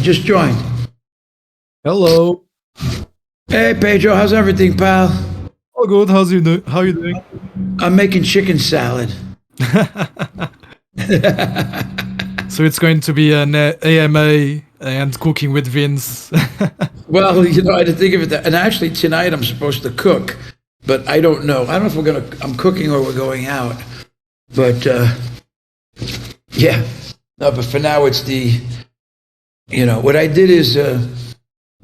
just joined. Hello. Hey, Pedro, how's everything, pal? All good. How you doing? I'm making chicken salad. So it's going to be an AMA and cooking with Vince. Well, I didn't think of it that. And actually, tonight I'm supposed to cook, but I don't know. I don't know if I'm cooking or we're going out. But, yeah. No, but for now, it's what I did is,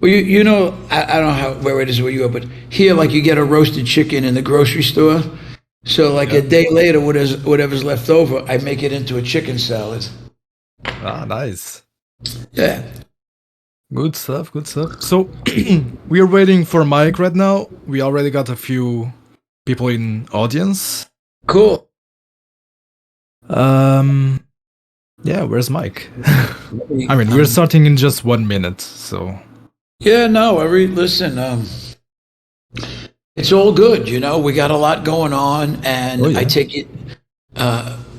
well, I don't know where it is where you are, but here, like, you get a roasted chicken in the grocery store. So, like, a day later, whatever's left over, I make it into a chicken salad. Ah, nice. Yeah. Good stuff. So, we are waiting for Mike right now. We already got a few people in audience. Cool. Yeah, where's Mike? I mean, we're starting in just 1 minute, so... Yeah, no, listen, it's all good, we got a lot going on, and I take it,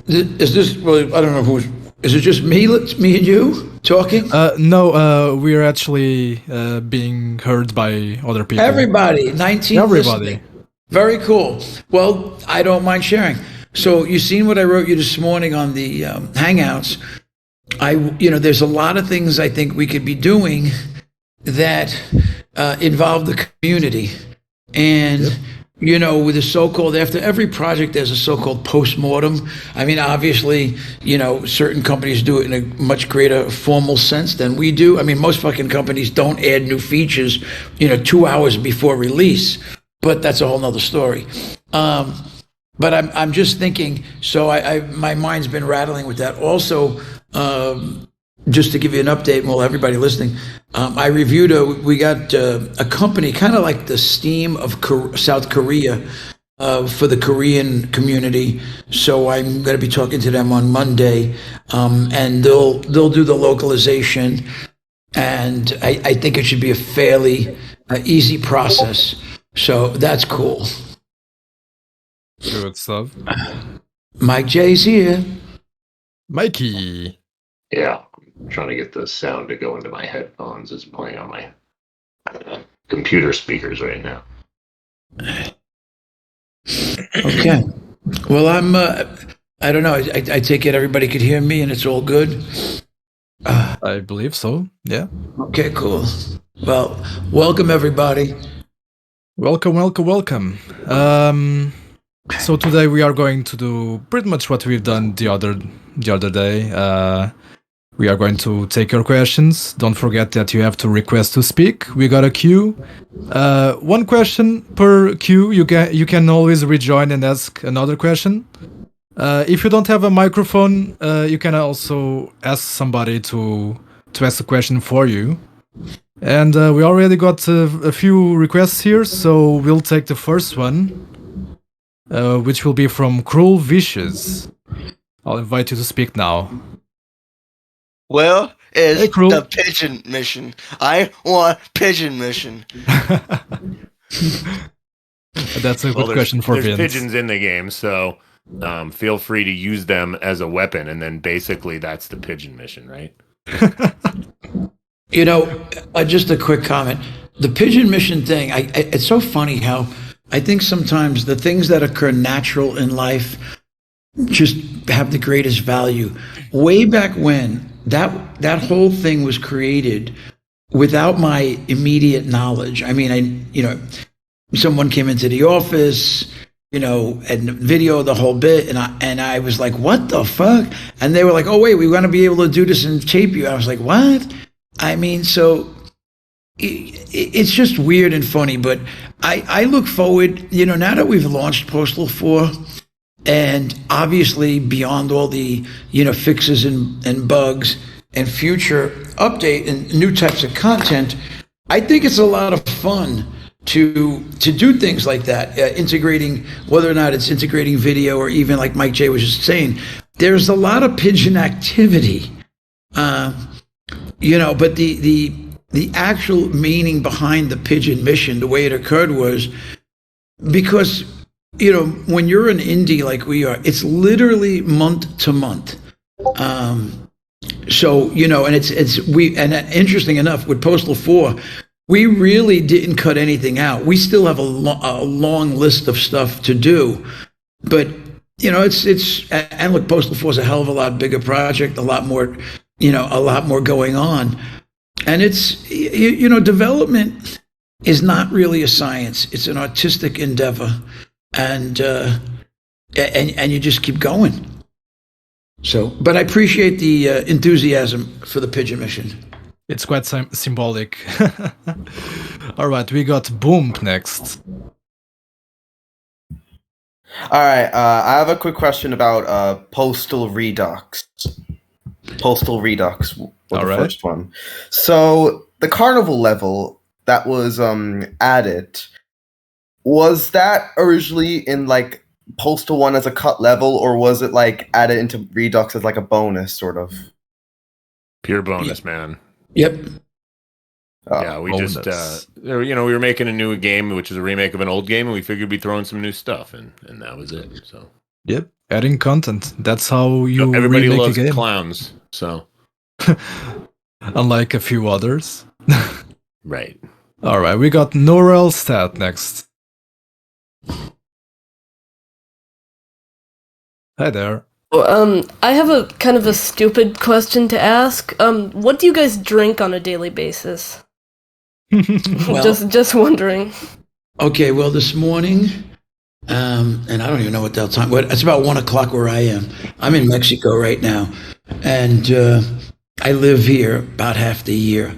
is this, well, I don't know is it just me and you talking? No, we're actually being heard by other people. Everybody, 19 Everybody. Listening. Very cool. Well, I don't mind sharing. So you seen what I wrote you this morning on the Hangouts. There's a lot of things I think we could be doing that involve the community. And, with the so-called, after every project, there's a so-called post-mortem. I mean, obviously, certain companies do it in a much greater formal sense than we do. I mean, most fucking companies don't add new features, 2 hours before release. But that's a whole nother story. But I'm just thinking, so my mind's been rattling with that. Also, just to give you an update, well, everybody listening, I reviewed we got a company, kind of like the Steam of South Korea, for the Korean community. So I'm going to be talking to them on Monday, and they'll do the localization, and I think it should be a fairly easy process. So that's cool. Good stuff. Mike J's here. Mikey. Yeah, I'm trying to get the sound to go into my headphones. It's playing on my computer speakers right now. Okay. Well, I don't know. I take it everybody could hear me and it's all good? I believe so, yeah. Okay, cool. Well, welcome everybody. Welcome. So today we are going to do pretty much what we've done the other day. We are going to take your questions. Don't forget that you have to request to speak. We got a queue. 1 question per queue. You can always rejoin and ask another question. If you don't have a microphone, you can also ask somebody to ask a question for you. And we already got a few requests here, so we'll take the first one, which will be from Cruel Vicious. I'll invite you to speak now. Well, it's Cruel. the pigeon mission. I want pigeon mission. That's a good question for Vince. Vince. There's pigeons in the game, so feel free to use them as a weapon, and then basically that's the pigeon mission, right? Just a quick comment. The pigeon mission thing, it's so funny how I think sometimes the things that occur natural in life just have the greatest value. Way back when, that whole thing was created without my immediate knowledge. I mean, someone came into the office, and video the whole bit, and I was like, what the fuck? And they were like, oh wait, we want to be able to do this and tape you. I was like, what? I mean, so it's just weird and funny, but I look forward, now that we've launched Postal 4, and obviously beyond all the, fixes and bugs and future update and new types of content, I think it's a lot of fun to do things like that, integrating, whether or not it's integrating video or even like Mike J was just saying, there's a lot of pigeon activity, but the actual meaning behind the pigeon mission, the way it occurred was because, when you're an indie like we are, it's literally month to month. So, and interesting enough with Postal 4, we really didn't cut anything out. We still have a long list of stuff to do, but and look, Postal 4 is a hell of a lot bigger project, a lot more going on. And it's, development is not really a science. It's an artistic endeavor. And you just keep going. So, but I appreciate the enthusiasm for the pigeon mission. It's quite symbolic. All right, we got Boom next. All right, I have a quick question about Postal Redux. Postal Redux was the first one. So the carnival level that was added, was that originally in like Postal 1 as a cut level, or was it like added into Redux as like a bonus sort of? Pure bonus, man. Yep. Yeah, we bonus. we were making a new game, which is a remake of an old game, and we figured we'd throw in some new stuff, and that was it. So. Yep, adding content. That's how you everybody remake loves a game. clowns, so. Unlike a few others. Right. All right, we got Norel Stat next. Hi there. I have a kind of a stupid question to ask. What do you guys drink on a daily basis? Well, just wondering. Okay, well, this morning, and I don't even know what the hell time. It's about 1:00 where I am. I'm in Mexico right now, and I live here about half the year.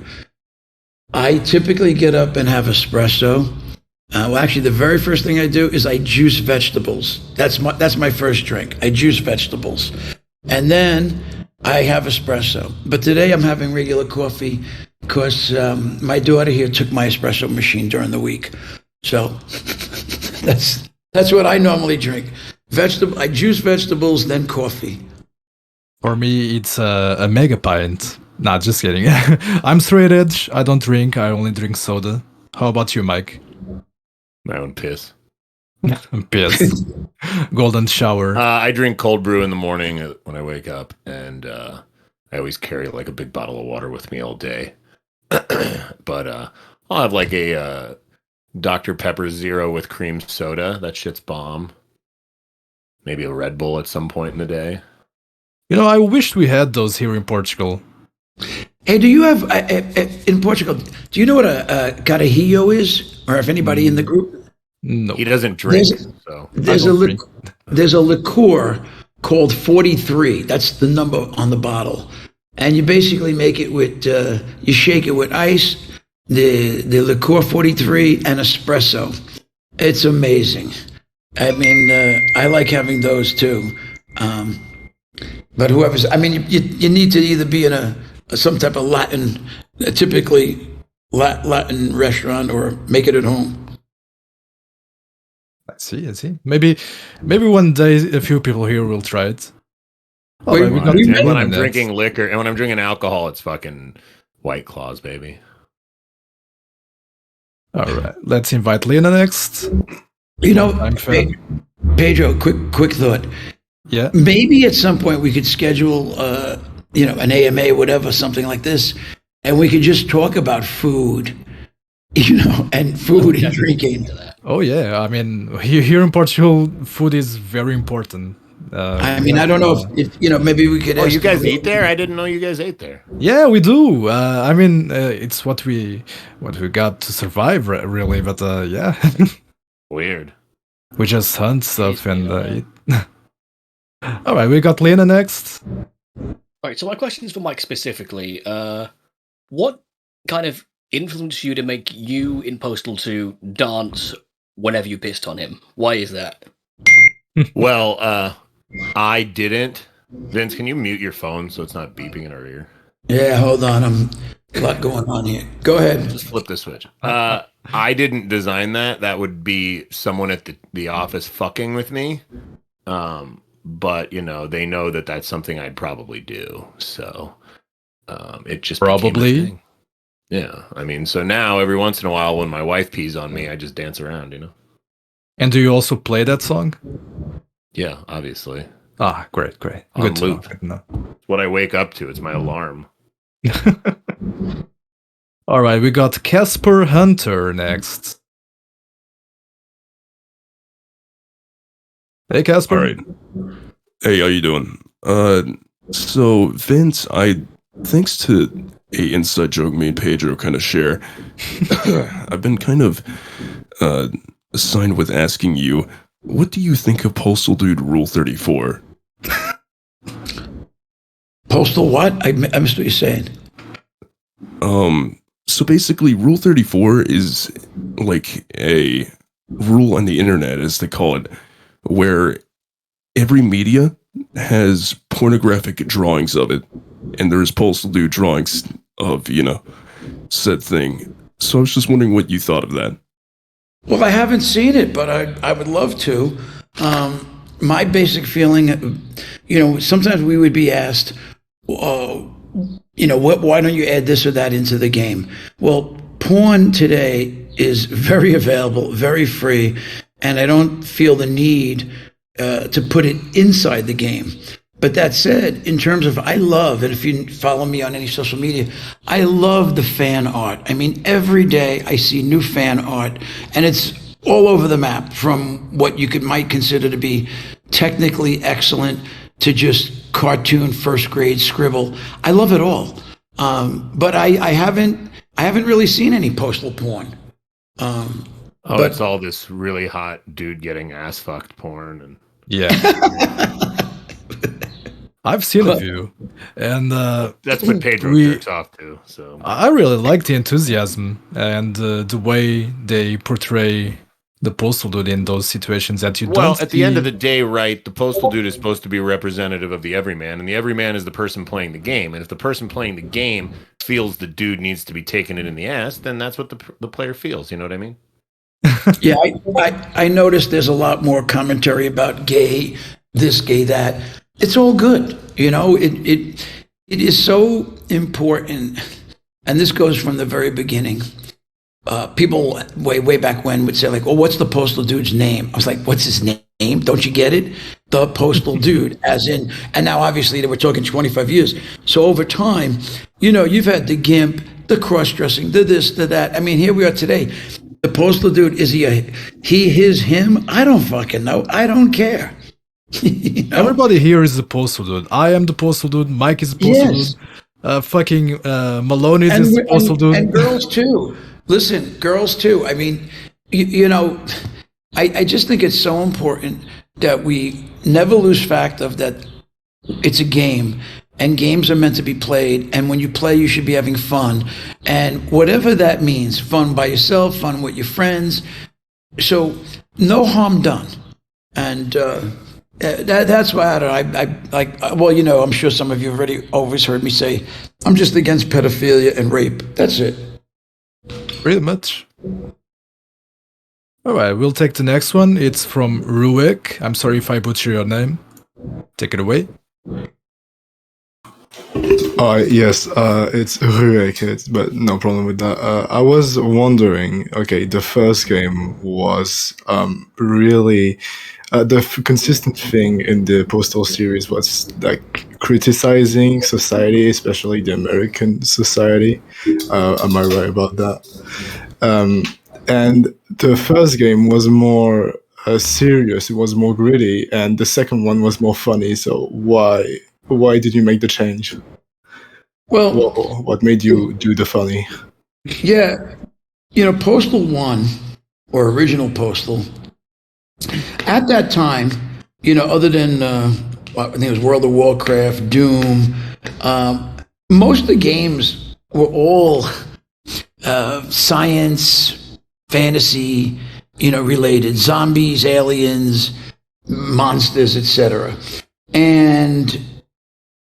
I typically get up and have espresso. Well, actually, the very first thing I do is I juice vegetables. That's my first drink. I juice vegetables, and then I have espresso. But today I'm having regular coffee because my daughter here took my espresso machine during the week. So that's what I normally drink. I juice vegetables, then coffee. For me, it's a mega pint. Nah, just kidding. I'm straight edge. I don't drink. I only drink soda. How about you, Mike? My own piss. Piss. Golden shower. I drink cold brew in the morning when I wake up, and I always carry like a big bottle of water with me all day. But I'll have like a Dr. Pepper Zero with cream soda. That shit's bomb. Maybe a Red Bull at some point in the day. I wish we had those here in Portugal. Hey, do you have in Portugal? Do you know what a carajillo is, or if anybody in the group? No. He doesn't drink, so There's a liqueur called 43. That's the number on the bottle, and you basically make it with you shake it with ice, the liqueur 43 and espresso. It's amazing. I mean, I like having those too. But you need to either be in some type of Latin, typically Latin restaurant, or make it at home. I see. Maybe one day a few people here will try it. Wait, Alright, we got and when Boom I'm next. drinking liquor and when I'm drinking alcohol, it's fucking White Claws, baby. All right, let's invite Lena next. I'm fan. Pedro, quick thought. Yeah. Maybe at some point we could schedule, an AMA, whatever, something like this, and we could just talk about food, and food and drinking. Oh yeah. I mean, here in Portugal, food is very important. I don't know if maybe we could. Oh, ask you guys people- eat there? I didn't know you guys ate there. Yeah, we do. It's what we got to survive, really. But yeah, Weird. we just hunt stuff and eat. All right, we got Lena next. Right, so my question is for Mike specifically. What kind of influenced you to make you in Postal 2 dance whenever you pissed on him? Why is that? Well, I didn't. Vince, can you mute your phone so it's not beeping in our ear? Yeah, hold on. A lot going on here. Go ahead. Just flip the switch. I didn't design that. That would be someone at the office fucking with me. But they know that that's something I'd probably do. So it just became a Probably. thing. Yeah. I mean, so now every once in a while when my wife pees on me, I just dance around, And do you also play that song? Yeah, obviously. Ah, great. On Good to know. loop. Good to know. It's what I wake up to. It's my alarm. All right, we got Casper Hunter next. Hey, Casper. All right. Hey, how you doing? So Vince, thanks to a inside joke me and Pedro kind of share, I've been kind of assigned with asking you, what do you think of Postal Dude Rule 34? Postal what? I missed what you're saying. So basically, Rule 34 is like a rule on the internet, as they call it, where every media has pornographic drawings of it, and there's Postal Dude drawings of, said thing. So I was just wondering what you thought of that. Well, I haven't seen it, but I would love to. My basic feeling, sometimes we would be asked, why don't you add this or that into the game? Well, porn today is very available, very free, and I don't feel the need to put it inside the game. But that said, in terms of, I love, and if you follow me on any social media, I love the fan art. I mean, every day I see new fan art, and it's all over the map, from what you might consider to be technically excellent to just cartoon first grade scribble. I love it all. But I haven't really seen any postal porn. But it's all this really hot dude getting ass fucked porn, and Yeah. I've seen a few, and that's what Pedro jerks off to. So I really like the enthusiasm and the way they portray the Postal Dude in those situations that you don't. Well, at the end of the day, right, the Postal Dude is supposed to be representative of the everyman, and the everyman is the person playing the game. And if the person playing the game feels the dude needs to be taking it in the ass, then that's what the player feels. You know what I mean? Yeah, I noticed there's a lot more commentary about gay this, gay that. It's all good. It is so important. And this goes from the very beginning. People way back when would say, like, well, what's the Postal Dude's name? I was like, what's his name? Don't you get it? The Postal Dude, as in, and now obviously we're talking 25 years. So over time, you've had the GIMP, the cross-dressing, the this, the that. I mean, here we are today. The Postal Dude, is he his, him? I don't fucking know. I don't care. Everybody here is the Postal Dude. I am the Postal Dude. Mike is the Postal Dude. Fucking Maloney is the Postal Dude. And girls too. Listen, girls too. I mean, I just think it's so important that we never lose fact of that it's a game, and games are meant to be played, and when you play, you should be having fun. And whatever that means, fun by yourself, fun with your friends. So no harm done. And that's why I'm sure some of you have already always heard me say, I'm just against pedophilia and rape. That's it. Pretty much. All right, we'll take the next one. It's from Ruik. I'm sorry if I butcher your name. Take it away. Yes, it's Ruik, but no problem with that. I was wondering, okay, the first game was really... the consistent thing in the Postal series was like criticizing society, especially the American society. Am I right about that? And the first game was more serious, it was more gritty, and the second one was more funny. So why did you make the change? Well, what made you do the funny? Yeah, Postal 1, or original Postal, at that time, other than I think it was World of Warcraft, Doom, most of the games were all science, fantasy, related, zombies, aliens, monsters, etc. And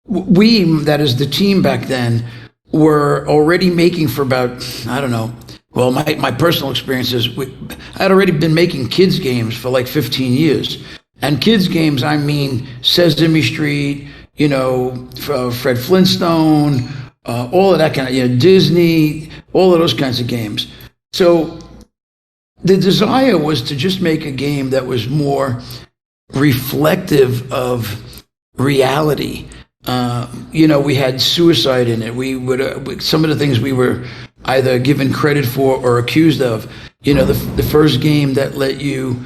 we, that is the team back then, were already making for about, I don't know, well, my personal experience is I had already been making kids games for like 15 years. And kids games, I mean Sesame Street, Fred Flintstone, all of that kind of, Disney, all of those kinds of games. So the desire was to just make a game that was more reflective of reality. We had suicide in it. We would some of the things we were either given credit for or accused of. The first game that let you,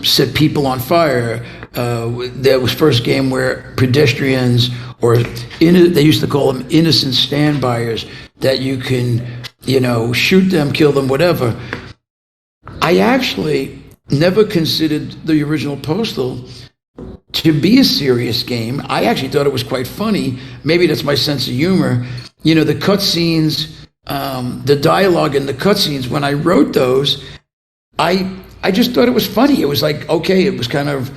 set people on fire. There was first game where pedestrians they used to call them innocent standbyers, that you can, shoot them, kill them, whatever. I actually never considered the original Postal to be a serious game. I actually thought it was quite funny. Maybe that's my sense of humor. The cutscenes, the dialogue in the cutscenes, when I wrote those, I just thought it was funny. It was like, okay, it was kind of,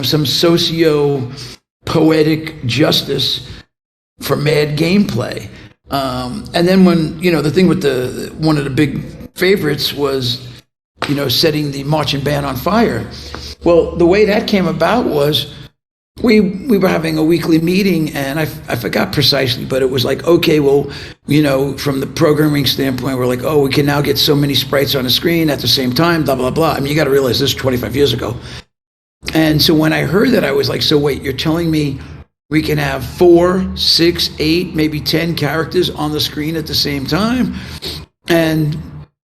some socio-poetic justice for mad gameplay. And then when, the thing with one of the big favorites was, setting the marching band on fire. Well, the way that came about was we were having a weekly meeting, and I forgot precisely, but it was like, okay, well, from the programming standpoint, we're like, oh, we can now get so many sprites on the screen at the same time, blah, blah, blah. I mean, you got to realize this is 25 years ago. And so when I heard that, I was like, so wait, you're telling me we can have 4, 6, 8, maybe 10 characters on the screen at the same time? And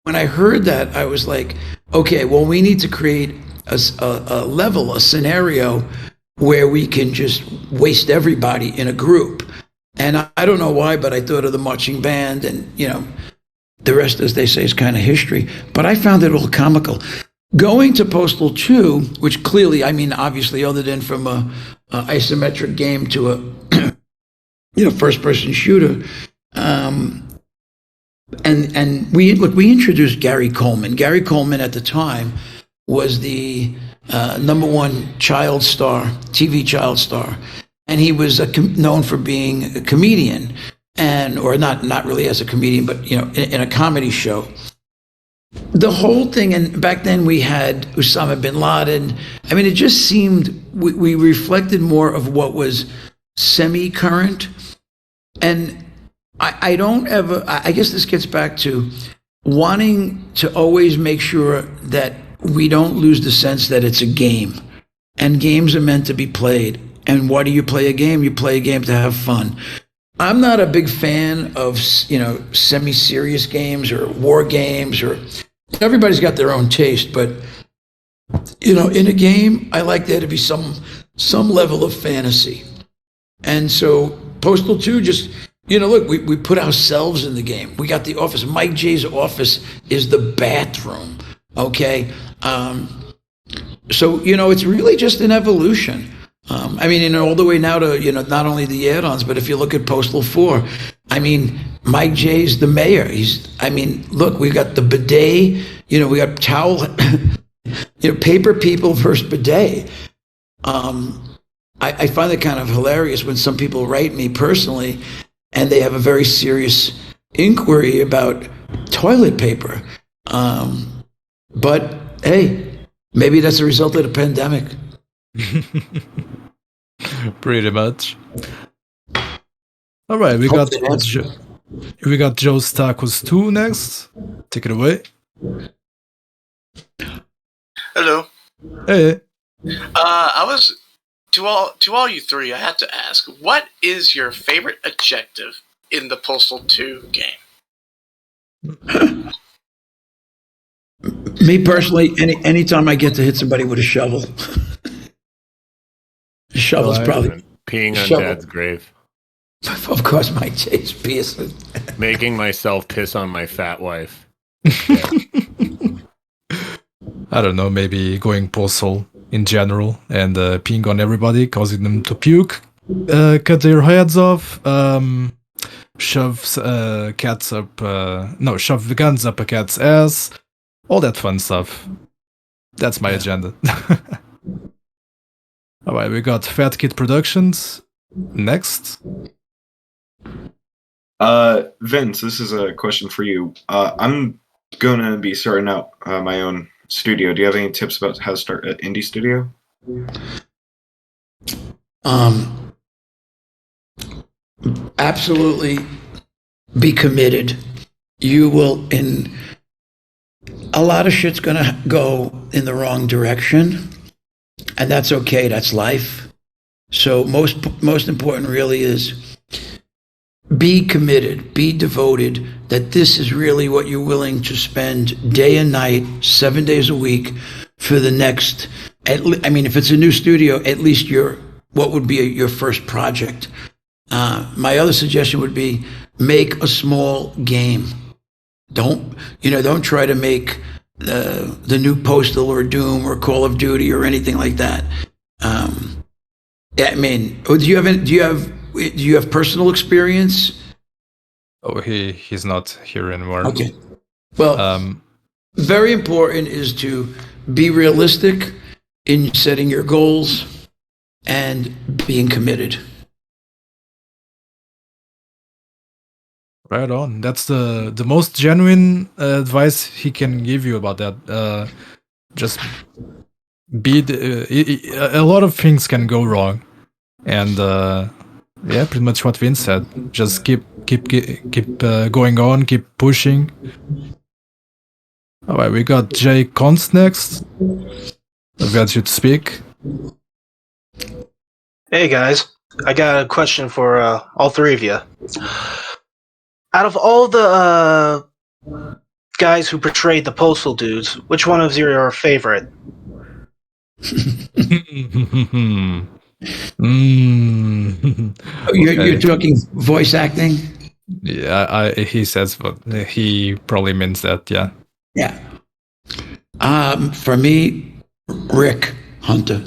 when I heard that, I was like, okay, well, we need to create a level, a scenario where we can just waste everybody in a group. And I don't know why, but I thought of the marching band, and, the rest, as they say, is kind of history. But I found it all comical. Going to Postal 2, which clearly, I mean, obviously, other than from a isometric game to a first-person shooter, and we introduced Gary Coleman. Gary Coleman at the time was the #1 child star, TV child star, and he was known for being a comedian, or not really as a comedian, but in a comedy show. The whole thing, and back then we had Osama bin Laden. I mean, it just seemed we reflected more of what was semi-current, and I don't ever. I guess this gets back to wanting to always make sure that we don't lose the sense that it's a game, and games are meant to be played. And why do you play a game? You play a game to have fun. I'm not a big fan of, semi-serious games or war games, or everybody's got their own taste, but, in a game, I like there to be some level of fantasy. And so Postal 2 just, look, we put ourselves in the game. We got the office. Mike J's office is the bathroom. Okay. So, it's really just an evolution. I mean, all the way now to, not only the add-ons, but if you look at Postal 4, I mean, Mike J's the mayor. Look, we got the bidet, we got towel, paper people versus bidet. I find it kind of hilarious when some people write me personally and they have a very serious inquiry about toilet paper. But hey, maybe that's a result of the pandemic. Pretty much. All right, we got Joe's Tacos 2 next. Take it away. Hello. Hey. I was to all you three. I had to ask, what is your favorite adjective in the Postal 2 game? Me personally, anytime I get to hit somebody with a shovel. The shovel's probably peeing on Dad's grave. Of course, Mike J's pissing. Making myself piss on my fat wife. I don't know, maybe going Postal in general and peeing on everybody, causing them to puke, cut their heads off, shove guns up a cat's ass, all that fun stuff. That's my agenda. All right, we got Fat Kid Productions next. Vince, this is a question for you. I'm gonna be starting out my own studio. Do you have any tips about how to start an indie studio? Absolutely be committed. You will, a lot of shit's gonna go in the wrong direction. and that's okay. That's life. So most important really is be committed, be devoted, that this is really what you're willing to spend day and night, 7 days a week for the next, if it's a new studio, at least what would be your first project. My other suggestion would be make a small game. Don't try to make the new Postal or Doom or Call of Duty or anything like that. Do you have personal experience? Oh, he's not here anymore. Okay. Well, very important is to be realistic in setting your goals and being committed. Right on. That's the most genuine advice he can give you about that. Just a lot of things can go wrong, and pretty much what Vince said. Just keep going on, keep pushing. All right, we got Jay Konst next. I've got you to speak. Hey guys, I got a question for all three of you. Out of all the guys who portrayed the Postal dudes, which one of you are your favorite? You're talking voice acting? Yeah, he says, but he probably means that. Yeah. Yeah. For me, Rick Hunter.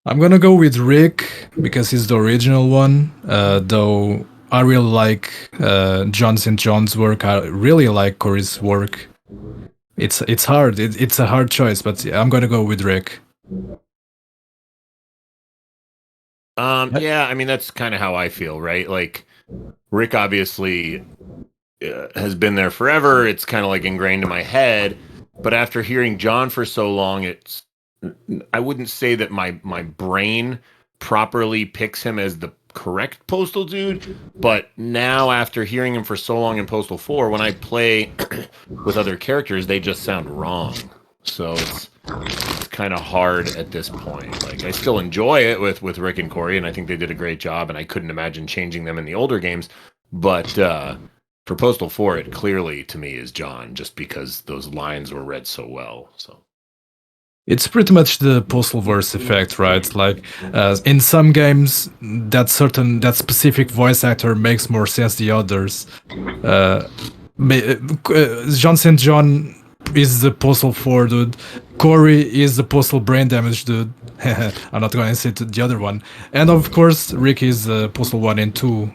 I'm gonna go with Rick because he's the original one. Though I really like John St. John's work. I really like Corey's work. It's hard. It's a hard choice, but I'm gonna go with Rick. Yeah, that's kind of how I feel, right? Like, Rick obviously has been there forever. It's kind of like ingrained in my head. But after hearing John for so long, I wouldn't say that my brain properly picks him as the correct Postal dude. But now, after hearing him for so long in Postal 4, when I play with other characters, they just sound wrong. So it's kind of hard at this point. Like, I still enjoy it with Rick and Corey, and I think they did a great job, and I couldn't imagine changing them in the older games. But for Postal 4, it clearly, to me, is John, just because those lines were read so well. So it's pretty much the Postalverse effect, right? Like, in some games, that specific voice actor makes more sense than the others. John St. John is the Postal 4 dude. Corey is the Postal Brain Damage dude. I'm not going to say the other one. And of course, Rick is the Postal 1 and 2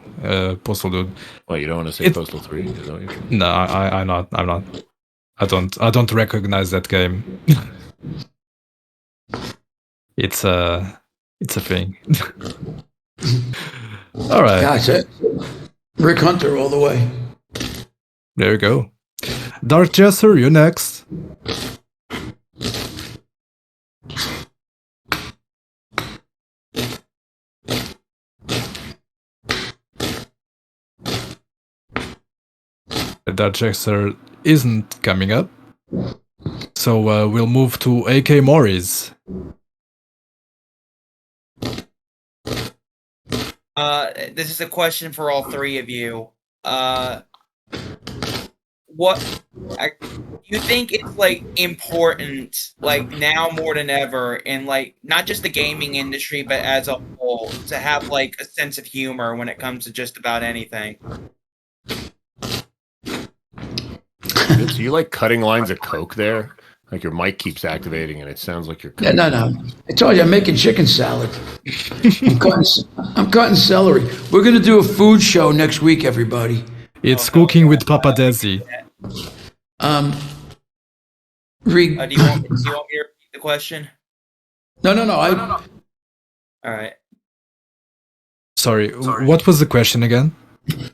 Postal dude. Well, you don't want to say Postal 3? No, I'm not. I don't recognize that game. It's a thing. All right. That's it. Rick Hunter all the way. There you go. Dark Jester, you next. Dark Jester isn't coming up. So we'll move to AK Morris. This is a question for all three of you. You think it's like important, like now more than ever, in like not just the gaming industry, but as a whole, to have like a sense of humor when it comes to just about anything? So you like cutting lines of coke there? Like your mic keeps activating and it sounds like you're cutting. Yeah, no. I told you I'm making chicken salad. I'm cutting celery. We're going to do a food show next week, everybody. It's cooking with Papa Desi. Do you want me to repeat the question? No. All right. Sorry, what was the question again?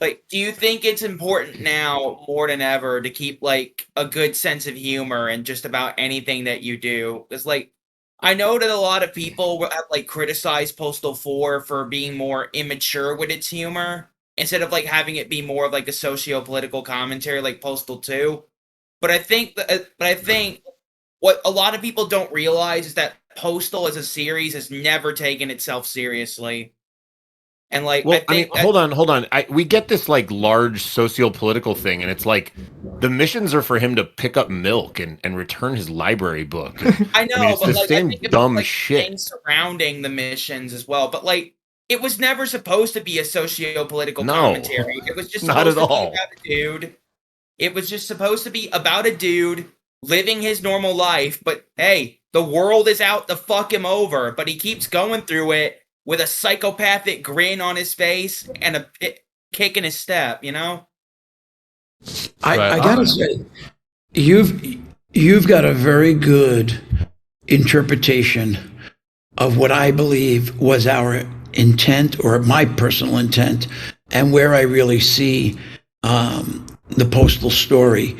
Like, do you think it's important now more than ever to keep like a good sense of humor in just about anything that you do? Because like, I know that a lot of people have like criticized Postal 4 for being more immature with its humor instead of like having it be more of like a socio-political commentary like Postal 2. But I think what a lot of people don't realize is that Postal as a series has never taken itself seriously. And like, Well, I think hold on. We get this like large socio-political thing, and it's like the missions are for him to pick up milk and return his library book. I know, it's but the like, same I think it dumb was, like, shit. things surrounding the missions as well. But like, it was never supposed to be a socio-political No, commentary. It was just not supposed at to be all. about a dude. It was just supposed to be about a dude living his normal life. But hey, the world is out to fuck him over. But he keeps going through it with a psychopathic grin on his face and a kick in his step. You know. I gotta say, you've got a very good interpretation of what I believe was our intent, or my personal intent, and where I really see the Postal story.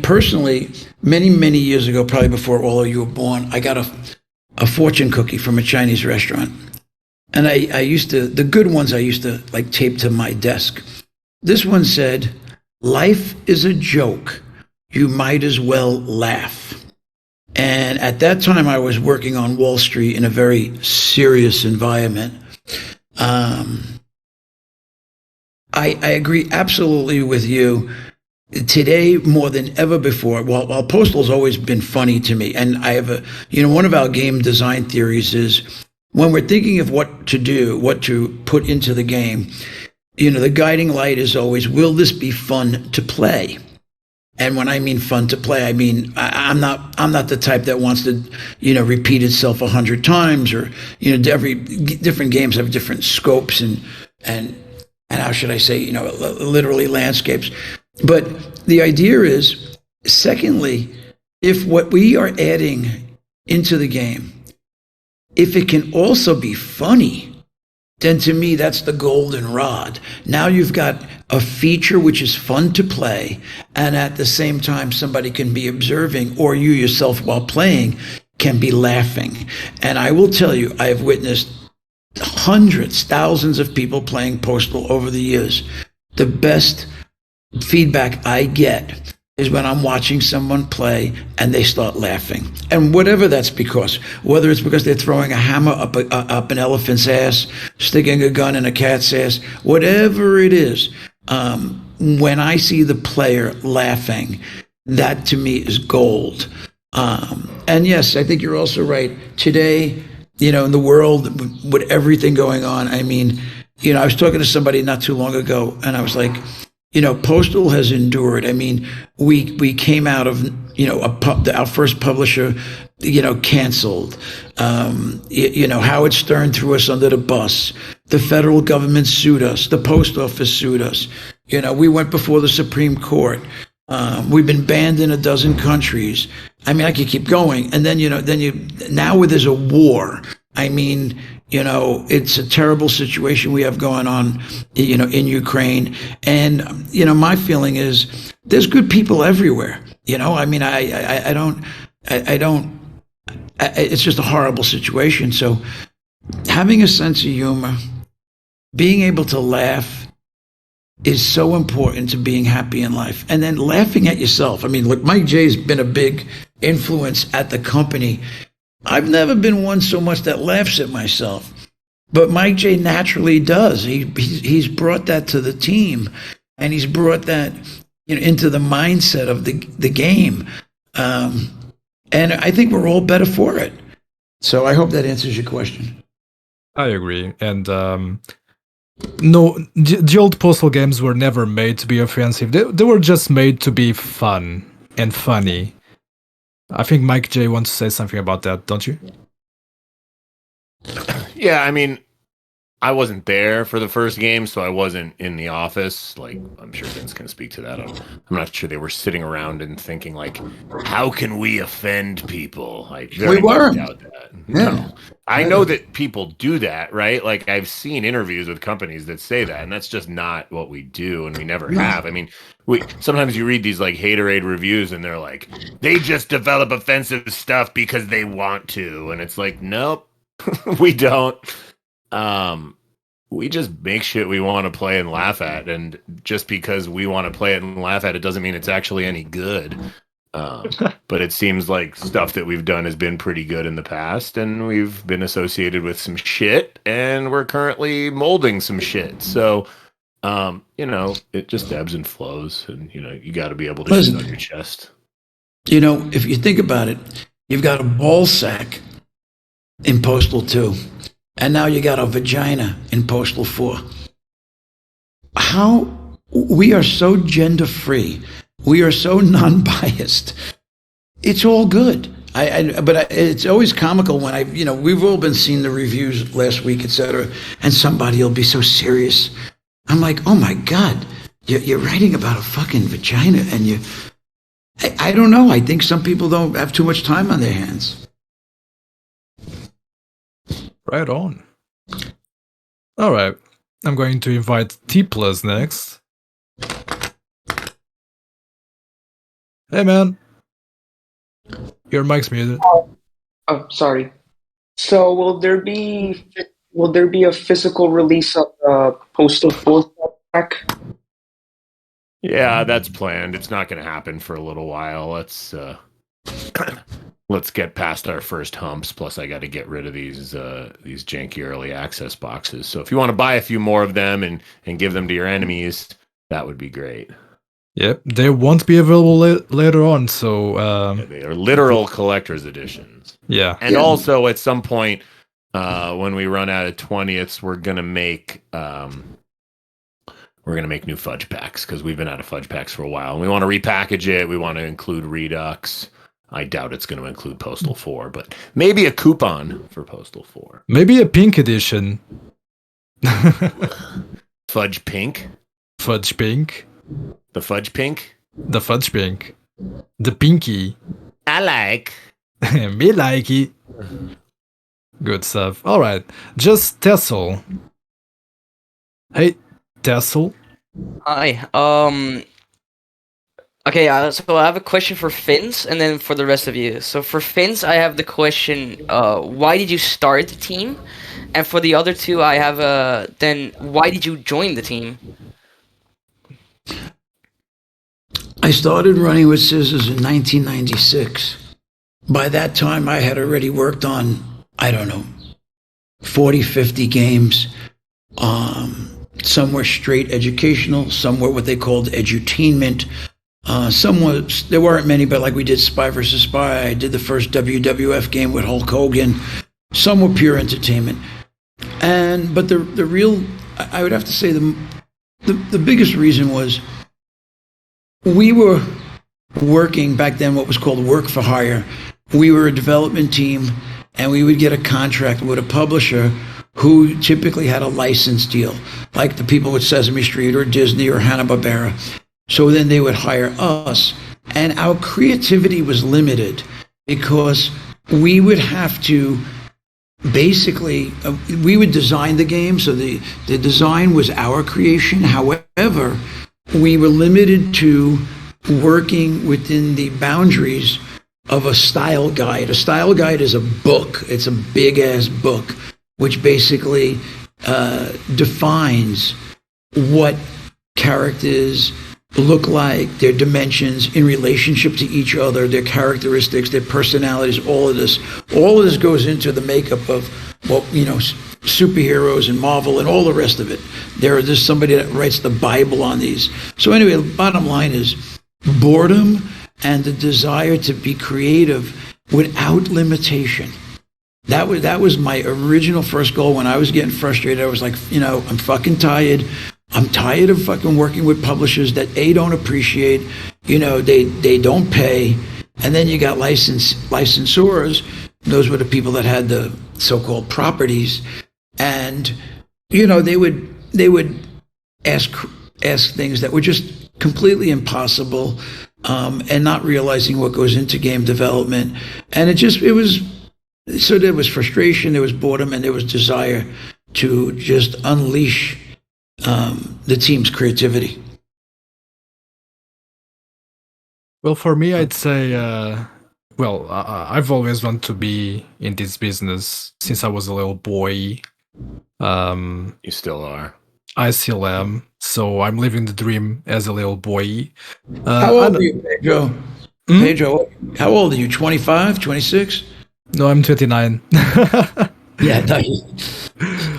Personally, many years ago, probably before all of you were born, I got a fortune cookie from a Chinese restaurant, and I used to, the good ones I used to like tape to my desk. This one said, "Life is a joke. You might as well laugh." And at that time, I was working on Wall Street in a very serious environment. I agree absolutely with you. Today, more than ever before, while Postal's always been funny to me, and I have one of our game design theories is when we're thinking of what to do, what to put into the game, the guiding light is always, will this be fun to play? And when I mean fun to play, I mean I'm not the type that wants to repeat itself 100 times, or every different games have different scopes and how should I say, literally landscapes. But the idea is, secondly, if what we are adding into the game, if it can also be funny, then to me, that's the golden rod. Now you've got a feature which is fun to play, and at the same time, somebody can be observing, or you yourself while playing can be laughing. And I will tell you, I have witnessed hundreds, thousands of people playing Postal over the years. The best feedback I get is when I'm watching someone play and they start laughing. And whatever that's because, whether it's because they're throwing a hammer up an elephant's ass, sticking a gun in a cat's ass, whatever it is, when I see the player laughing, that to me is gold. And yes, I think you're also right. Today, in the world with everything going on, I mean, I was talking to somebody not too long ago, and I was like, Postal has endured. I mean, we came out of, our first publisher, canceled. Howard Stern threw us under the bus. The federal government sued us. The post office sued us. We went before the Supreme Court. We've been banned in a dozen countries. I mean, I could keep going. And then, now where there's a war, I mean, it's a terrible situation we have going on, in Ukraine. And, my feeling is there's good people everywhere. I mean, I don't, it's just a horrible situation. So having a sense of humor, being able to laugh is so important to being happy in life. And then laughing at yourself. I mean, look, Mike J's been a big influence at the company. I've never been one so much that laughs at myself, but Mike J naturally does. He's brought that to the team, and he's brought that into the mindset of the game. And I think we're all better for it. So I hope that answers your question. I agree. And no, the old Postal games were never made to be offensive. They were just made to be fun and funny. I think Mike J wants to say something about that, don't you? Yeah, I mean, I wasn't there for the first game, so I wasn't in the office. Like, I'm sure Vince can speak to that. I'm not sure they were sitting around and thinking, like, how can we offend people? Like, We weren't. doubt that. Yeah. No. I know that people do that, right? Like, I've seen interviews with companies that say that, and that's just not what we do, and we never have. I mean, sometimes you read these, like, haterade reviews, and they're like, they just develop offensive stuff because they want to. And it's like, nope, we don't. We just make shit we want to play and laugh at, and just because we want to play it and laugh at it doesn't mean it's actually any good. But it seems like stuff that we've done has been pretty good in the past, and we've been associated with some shit, and we're currently molding some shit. So, it just ebbs and flows, and you got to be able to shit on your chest. If you think about it, you've got a ball sack in Postal 2, and now you got a vagina in Postal 4. How we are so gender free, we are so non-biased. It's all good. But it's always comical when we've all been seeing the reviews last week, etc., and somebody will be so serious. I'm like, oh my God, you're writing about a fucking vagina, and I don't know. I think some people don't have too much time on their hands. Right on. All right. I'm going to invite T Plus next. Hey, man. Your mic's muted. Oh, sorry. So, will there be a physical release of Postal 4 pack? Yeah, that's planned. It's not going to happen for a little while. Let's get past our first humps. Plus, I got to get rid of these janky early access boxes. So, if you want to buy a few more of them and give them to your enemies, that would be great. Yep, they won't be available later on. So they are literal collector's editions. Yeah, and also at some point when we run out of 20ths, we're gonna make new fudge packs because we've been out of fudge packs for a while, and we want to repackage it. We want to include Redux. I doubt it's going to include Postal 4, but maybe a coupon for Postal 4. Maybe a pink edition. Fudge pink? Fudge pink. The fudge pink? The fudge pink. The pinky. I like. Me like it. Good stuff. All right. Just Tessel. Hey, Tessel. Hi. Okay, so I have a question for Finns and then for the rest of you. So for Finns, I have the question, why did you start the team? And for the other two, I have then why did you join the team? I started running with Scissors in 1996. By that time, I had already worked on, 40, 50 games. Some were straight educational, some were what they called edutainment. There weren't many, but like we did Spy vs. Spy. I did the first WWF game with Hulk Hogan. Some were pure entertainment. But the real, I would have to say the biggest reason was we were working back then what was called work for hire. We were a development team, and we would get a contract with a publisher who typically had a license deal, like the people with Sesame Street or Disney or Hanna-Barbera. So then they would hire us, and our creativity was limited because we would have to basically, we would design the game, so the design was our creation. However, we were limited to working within the boundaries of a style guide. A style guide is a book. It's a big-ass book, which basically defines what characters look like, their dimensions in relationship to each other, their characteristics, their personalities, all of this goes into the makeup of superheroes and Marvel and all the rest of it. There's somebody that writes the Bible on these. So anyway, the bottom line is boredom and the desire to be creative without limitation. That was my original first goal. When I was getting frustrated, I was like, I'm fucking tired. I'm tired of fucking working with publishers that don't appreciate, they don't pay. And then you got licensors. Those were the people that had the so-called properties. And, they would ask things that were just completely impossible, and not realizing what goes into game development. And so there was frustration, there was boredom, and there was desire to just unleash the team's creativity. Well, for me, I'd say, I've always wanted to be in this business since I was a little boy. You still are. I still am. So I'm living the dream as a little boy. How old are you, Joe? Pedro, how old are you? 25, 26? No, I'm 29. Yeah, no,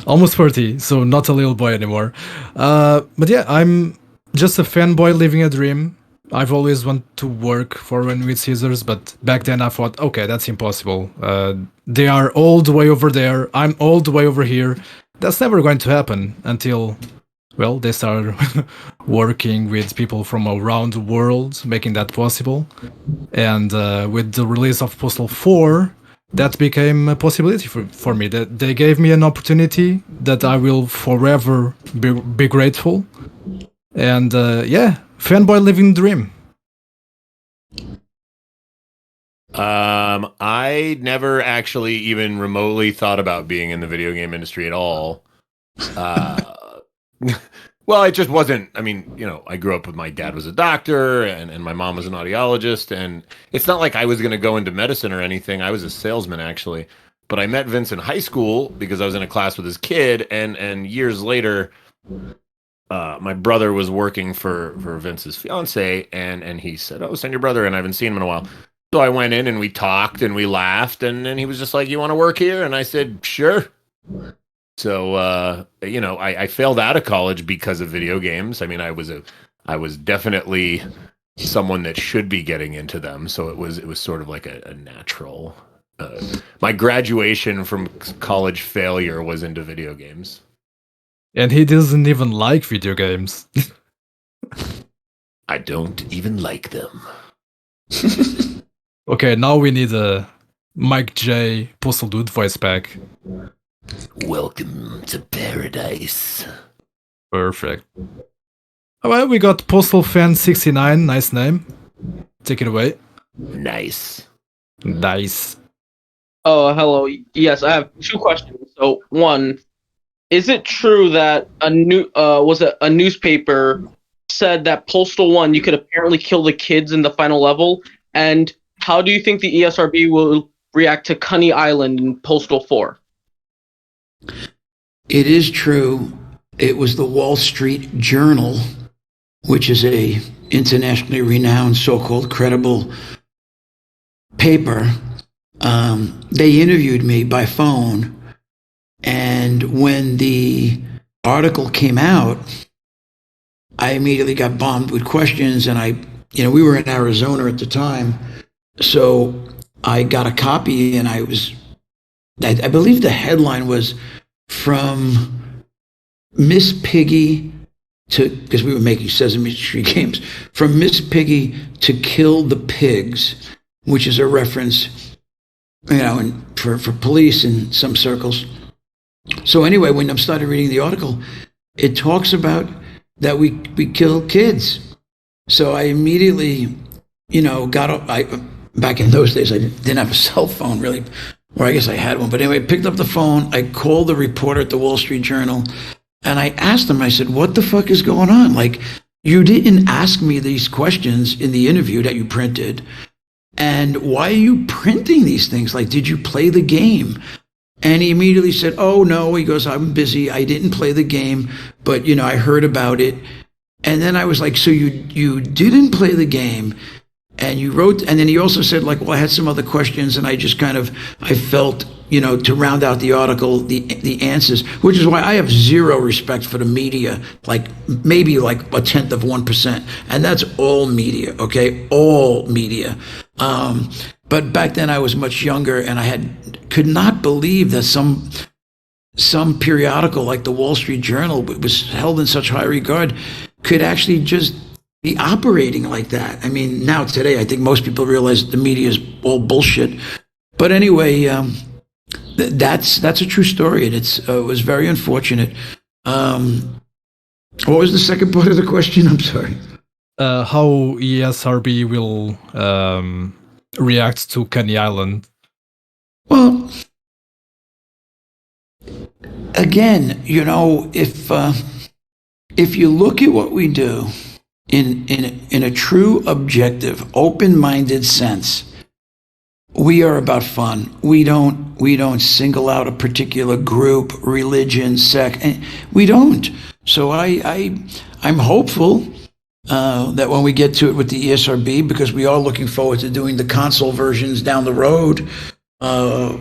Almost 30, so not a little boy anymore. But yeah, I'm just a fanboy living a dream. I've always wanted to work for When with Caesars, but back then I thought, okay, that's impossible. They are all the way over there. I'm all the way over here. That's never going to happen until, well, they started working with people from around the world, making that possible. And with the release of Postal 4, that became a possibility for me. That they gave me an opportunity that I will forever be grateful. And yeah, fanboy living the dream. I never actually even remotely thought about being in the video game industry at all. Well, it just wasn't. I mean, you know, I grew up with my dad was a doctor and my mom was an audiologist. And it's not like I was going to go into medicine or anything. I was a salesman, actually. But I met Vince in high school because I was in a class with his kid. And years later, my brother was working for Vince's fiance. And he said, oh, send your brother. And I haven't seen him in a while. So I went in and we talked and we laughed. And then he was just like, you want to work here? And I said, sure. So, you know, I failed out of college because of video games. I mean, I was definitely someone that should be getting into them. So it was sort of like a natural, my graduation from college failure was into video games. And he doesn't even like video games. I don't even like them. Okay, now we need a Mike J. Postal Dude voice pack. Welcome to paradise. Perfect. Alright, we got Postal Fan 69, nice name. Take it away. Nice. Nice. Oh, hello. Yes, I have two questions. So, one, is it true that a newspaper said that Postal 1 you could apparently kill the kids in the final level? And how do you think the ESRB will react to Coney Island in Postal 4? It is true. It was the Wall Street Journal, which is a internationally renowned, so-called credible paper. They interviewed me by phone, and when the article came out, I immediately got bombed with questions, and we were in Arizona at the time, so I got a copy, and I believe the headline was from Miss Piggy to, because we were making Sesame Street games, from Miss Piggy to Kill the Pigs, which is a reference, for police in some circles. So anyway, when I started reading the article, it talks about that we kill kids. So I immediately, back in those days, I didn't have a cell phone really, or I guess I had one. But anyway, I picked up the phone. I called the reporter at the Wall Street Journal, and I asked him, I said, what the fuck is going on? Like, you didn't ask me these questions in the interview that you printed. And why are you printing these things? Like, did you play the game? And he immediately said, oh, no. He goes, I'm busy. I didn't play the game, but, I heard about it. And then I was like, so you didn't play the game, and you wrote, and then he also said, like, well, I had some other questions, and I just I felt, to round out the article, the answers, which is why I have zero respect for the media, like maybe like 0.1%. And that's all media, okay? All media. But back then I was much younger, and I could not believe that some periodical like the Wall Street Journal was held in such high regard could actually just be operating like that. I mean, now today, I think most people realize the media is all bullshit. But anyway, that's a true story, and it was very unfortunate. What was the second part of the question? I'm sorry. How ESRB will react to Coney Island? Well, again, if you look at what we do in a true, objective, open-minded sense, we are about fun. We don't single out a particular group, religion, sect. We don't. So I'm hopeful that when we get to it with the ESRB, because we are looking forward to doing the console versions down the road. I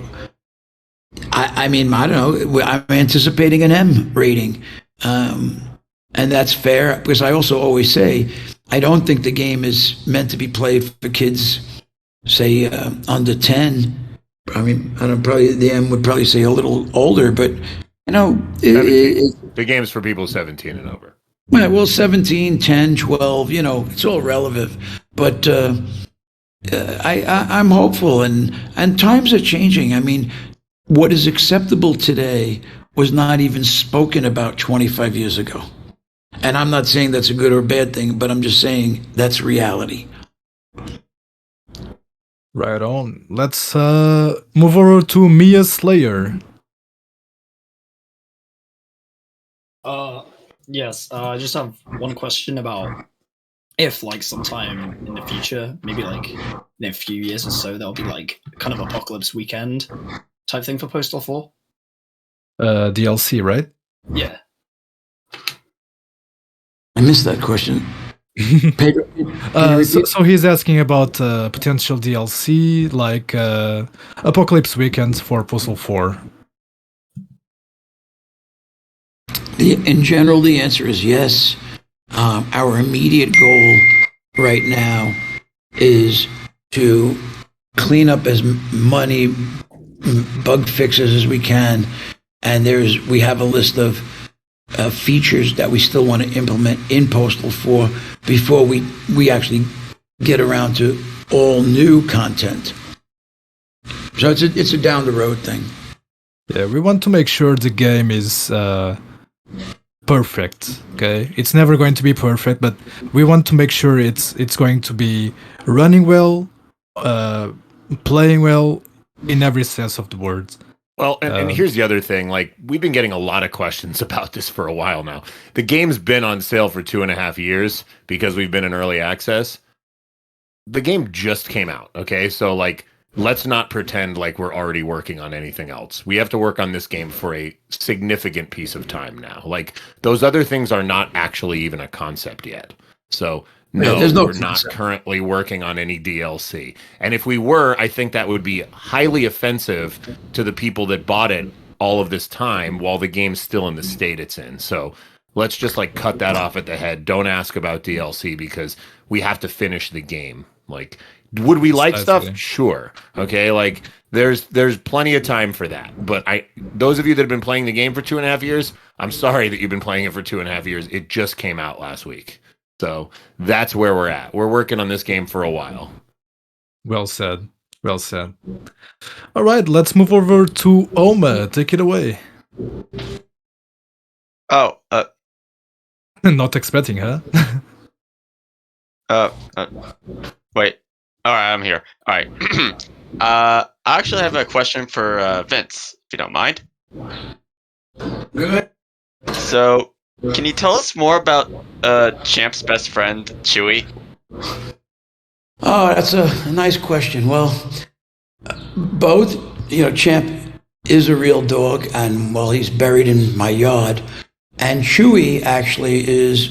mean, I don't know. I'm anticipating an M rating. And that's fair, because I also always say, I don't think the game is meant to be played for kids, say, under 10. I mean, I don't probably, the M would probably say a little older, but, the game's for people 17 and over. Well, 17, 10, 12, it's all relative. But I'm hopeful, and times are changing. I mean, what is acceptable today was not even spoken about 25 years ago. And I'm not saying that's a good or bad thing, but I'm just saying that's reality. Right on. Let's move over to Mia Slayer. Yes. I just have one question about if, like, sometime in the future, maybe like in a few years or so, there'll be like kind of apocalypse weekend type thing for Postal 4. DLC, right? Yeah. I missed that question. So he's asking about potential DLC, like Apocalypse Weekends for Postal 4. In general, the answer is yes. Our immediate goal right now is to clean up as many bug fixes as we can, and we have a list of features that we still want to implement in Postal 4 before we actually get around to all new content. So it's a down the road thing. Yeah, we want to make sure the game is perfect. Okay, it's never going to be perfect, but we want to make sure it's going to be running well, playing well in every sense of the word. Well, and here's the other thing. Like, we've been getting a lot of questions about this for a while now. The game's been on sale for 2.5 years because we've been in early access. The game just came out, okay? So, like, let's not pretend like we're already working on anything else. We have to work on this game for a significant piece of time now. Like, those other things are not actually even a concept yet. So, no, we're not currently working on any DLC. And if we were, I think that would be highly offensive to the people that bought it all of this time while the game's still in the state it's in. So let's just like cut that off at the head. Don't ask about DLC because we have to finish the game. Like, would we like stuff? Sure. Okay. Like there's plenty of time for that. But those of you that have been playing the game for 2.5 years, I'm sorry that you've been playing it for 2.5 years. It just came out last week. So that's where we're at. We're working on this game for a while. Well said. Well said. All right, let's move over to Oma. Take it away. Oh, not expecting, huh? Wait. All right, I'm here. All right. I actually have a question for Vince, if you don't mind. Good. So, can you tell us more about Champ's best friend, Chewie? Oh, that's a nice question. Well, both, Champ is a real dog, and well, he's buried in my yard. And Chewie actually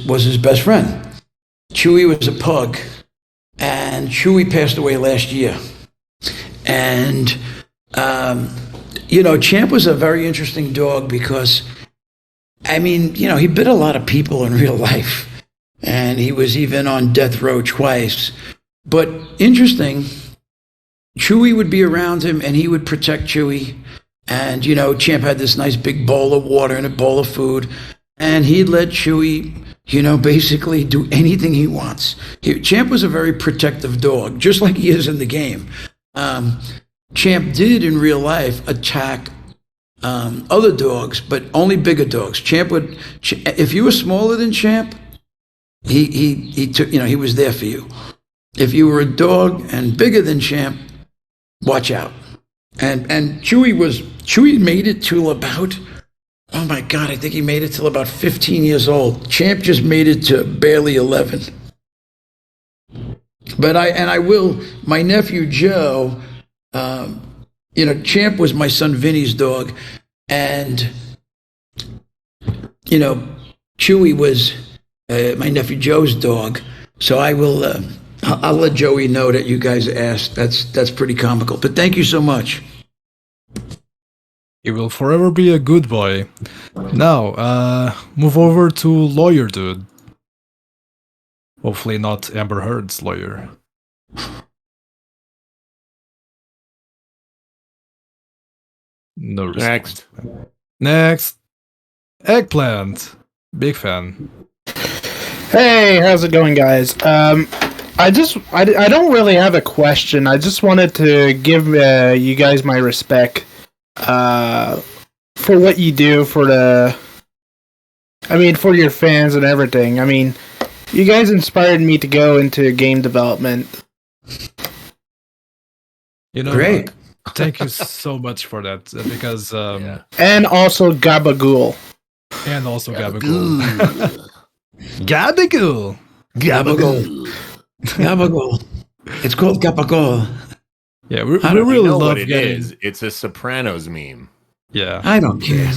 was his best friend. Chewie was a pug, and Chewie passed away last year. And Champ was a very interesting dog because, he bit a lot of people in real life, and he was even on death row twice. But interesting, Chewie would be around him, and he would protect Chewie. And, Champ had this nice big bowl of water and a bowl of food, and he'd let Chewie, basically do anything he wants. Champ was a very protective dog, just like he is in the game. Champ did in real life attack other dogs, but only bigger dogs. Champ would, if you were smaller than Champ, he took, he was there for you. If you were a dog and bigger than Champ, watch out. And Chewie made it to about, oh my God, I think he made it till about 15 years old. Champ just made it to barely 11. But my nephew Joe, Champ was my son Vinny's dog, and Chewie was my nephew Joe's dog. So I will. I'll let Joey know that you guys asked. That's pretty comical. But thank you so much. He will forever be a good boy. Now, move over to lawyer dude. Hopefully not Amber Heard's lawyer. No response. Next. Eggplant. Big fan. Hey, how's it going, guys? I don't really have a question. I just wanted to give you guys my respect for what you do for for your fans and everything. I mean, you guys inspired me to go into game development. You know, Great. Thank you so much for that, because And also Gabagool. and also Gabagool. Gabagool. Gabagool. Gabagool. It's called Gabagool. Yeah, we You really know love what it getting. is. It's a Sopranos meme. Yeah, I don't care.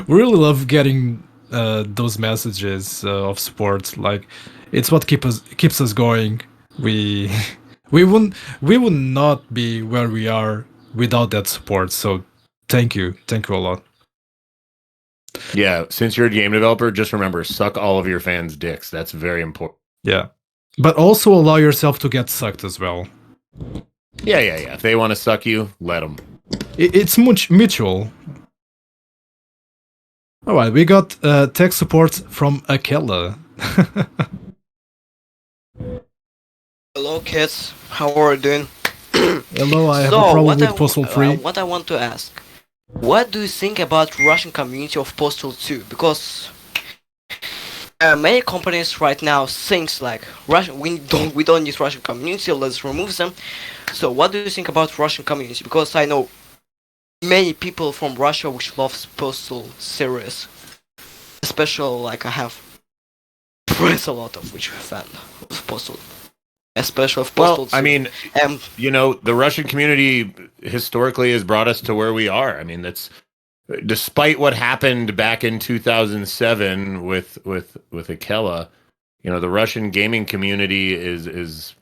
we really love getting those messages of support. Like, it's what keeps us going. We would not be where we are without that support. So thank you a lot. Yeah, since you're a game developer, just remember, suck all of your fans' dicks. That's very important. Yeah, but also allow yourself to get sucked as well. Yeah. If they want to suck you, let them. It's mutual. All right, we got tech support from Akela. Hello, kids. How are you doing? Hello, I have a problem with Postal 3. What I want to ask, what do you think about Russian community of Postal 2? Because many companies right now thinks like Russian. We don't use Russian community. Let's remove them. So, what do you think about Russian community? Because I know many people from Russia which loves Postal series. Especially like I have friends a lot of which are fan of Postal. Especially of Postal. Well, I mean, the Russian community historically has brought us to where we are. I mean, that's despite what happened back in 2007 with Akela. The Russian gaming community is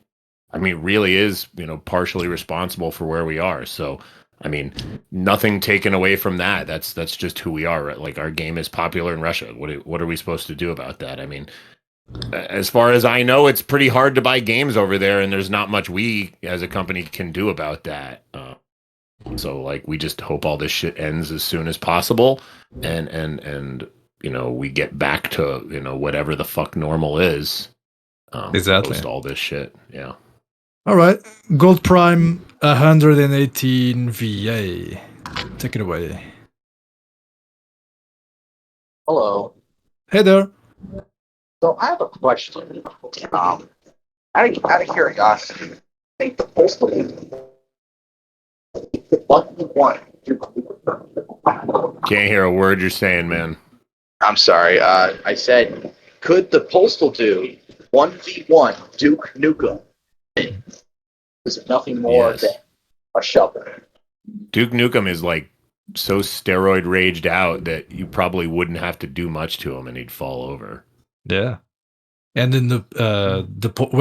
really is partially responsible for where we are. So, I mean, nothing taken away from that. That's just who we are. Right? Like, our game is popular in Russia. What are we supposed to do about that? I mean, as far as I know, it's pretty hard to buy games over there, and there's not much we as a company can do about that. So, like, we just hope all this shit ends as soon as possible, and we get back to whatever the fuck normal is. Exactly. Post all this shit. Yeah. All right, Gold Prime 118 VA. Take it away. Hello. Hey there. So I have a question. Out of curiosity, I think the postal one. Can't hear a word you're saying, man. I'm sorry. I said, could the postal do 1v1 Duke Nukem? Is nothing more than a shovel. Duke Nukem is like so steroid raged out that you probably wouldn't have to do much to him and he'd fall over. Yeah, and in when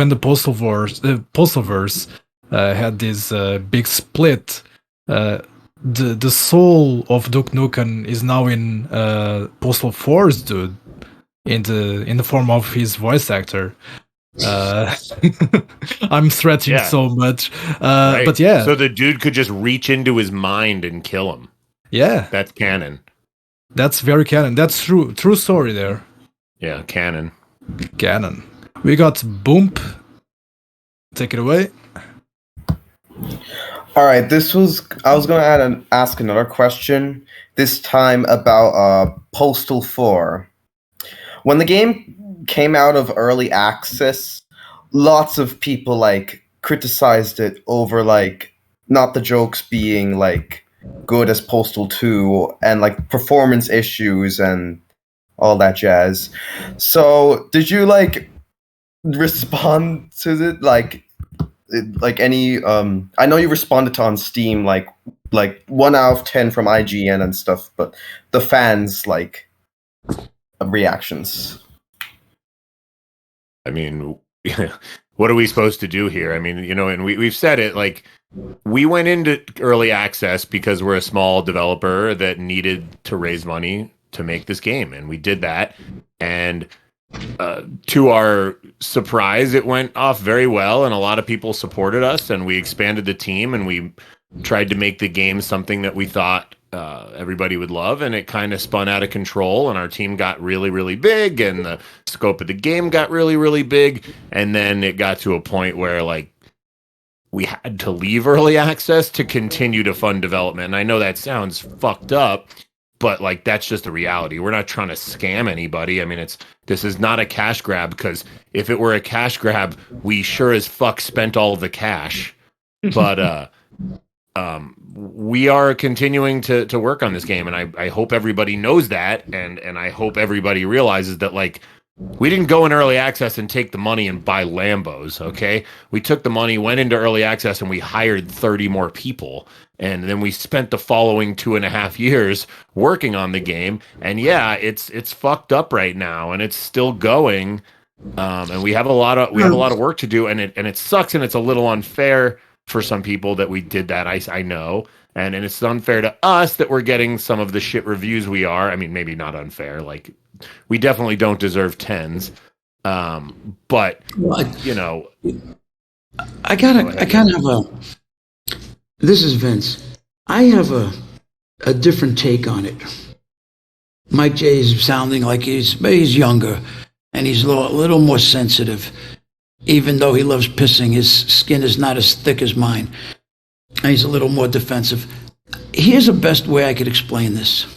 the Postalverse had this big split, the soul of Duke Nukem is now in Postal 4's dude, in the form of his voice actor. I'm stretching so much, Right. but yeah. So the dude could just reach into his mind and kill him. Yeah, that's canon. That's very canon. That's true story there. Yeah, canon. We got Boomp. Take it away. All right, I was going to ask another question, this time about Postal 4. When the game came out of early access, lots of people criticized it over not the jokes being good as Postal 2 and performance issues and all that jazz. So, did you respond to it? Any I know you responded to on Steam 1 out of 10 from IGN and stuff, but the fans reactions. I mean, what are we supposed to do here? I mean, and we've said it, like, we went into early access because we're a small developer that needed to raise money to make this game, and we did that. And to our surprise, it went off very well, and a lot of people supported us, and we expanded the team, and we tried to make the game something that we thought everybody would love, and it kind of spun out of control, and our team got really, really big, and the scope of the game got really, really big, and then it got to a point where, like, we had to leave early access to continue to fund development. And I know that sounds fucked up, but, like, that's just the reality. We're not trying to scam anybody. I mean, this is not a cash grab, because if it were a cash grab, we sure as fuck spent all of the cash. But we are continuing to work on this game, and I hope everybody knows that, and I hope everybody realizes that, like, we didn't go in early access and take the money and buy Lambos, okay? We took the money, went into early access, and we hired 30 more people. And then we spent the following 2.5 years working on the game. And yeah, it's fucked up right now, and it's still going. And we have a lot of work to do, and it sucks, and it's a little unfair for some people that we did that. I know. And it's unfair to us that we're getting some of the shit reviews we are. I mean, maybe not unfair. Like, we definitely don't deserve 10s. But, I kind of have this is Vince. I have a different take on it. Mike J is sounding like he's younger, and he's a little more sensitive. Even though he loves pissing, his skin is not as thick as mine. And he's a little more defensive. Here's the best way I could explain this.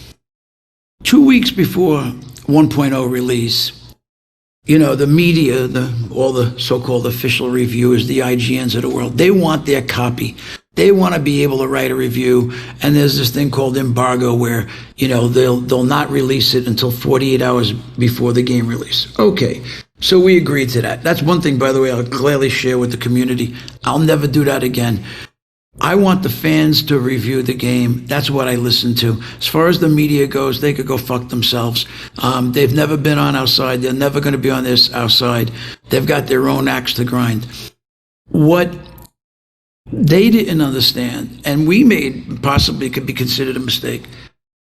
2 weeks before 1.0 release, the media, all the so-called official reviewers, the IGNs of the world, they want their copy. They want to be able to write a review, and there's this thing called embargo where, they'll not release it until 48 hours before the game release. Okay, so we agreed to that. That's one thing, by the way, I'll gladly share with the community. I'll never do that again. I want the fans to review the game. That's what I listen to. As far as the media goes, they could go fuck themselves. They've never been on our side. They're never going to be on our side. They've got their own axe to grind. What they didn't understand, and we made possibly could be considered a mistake.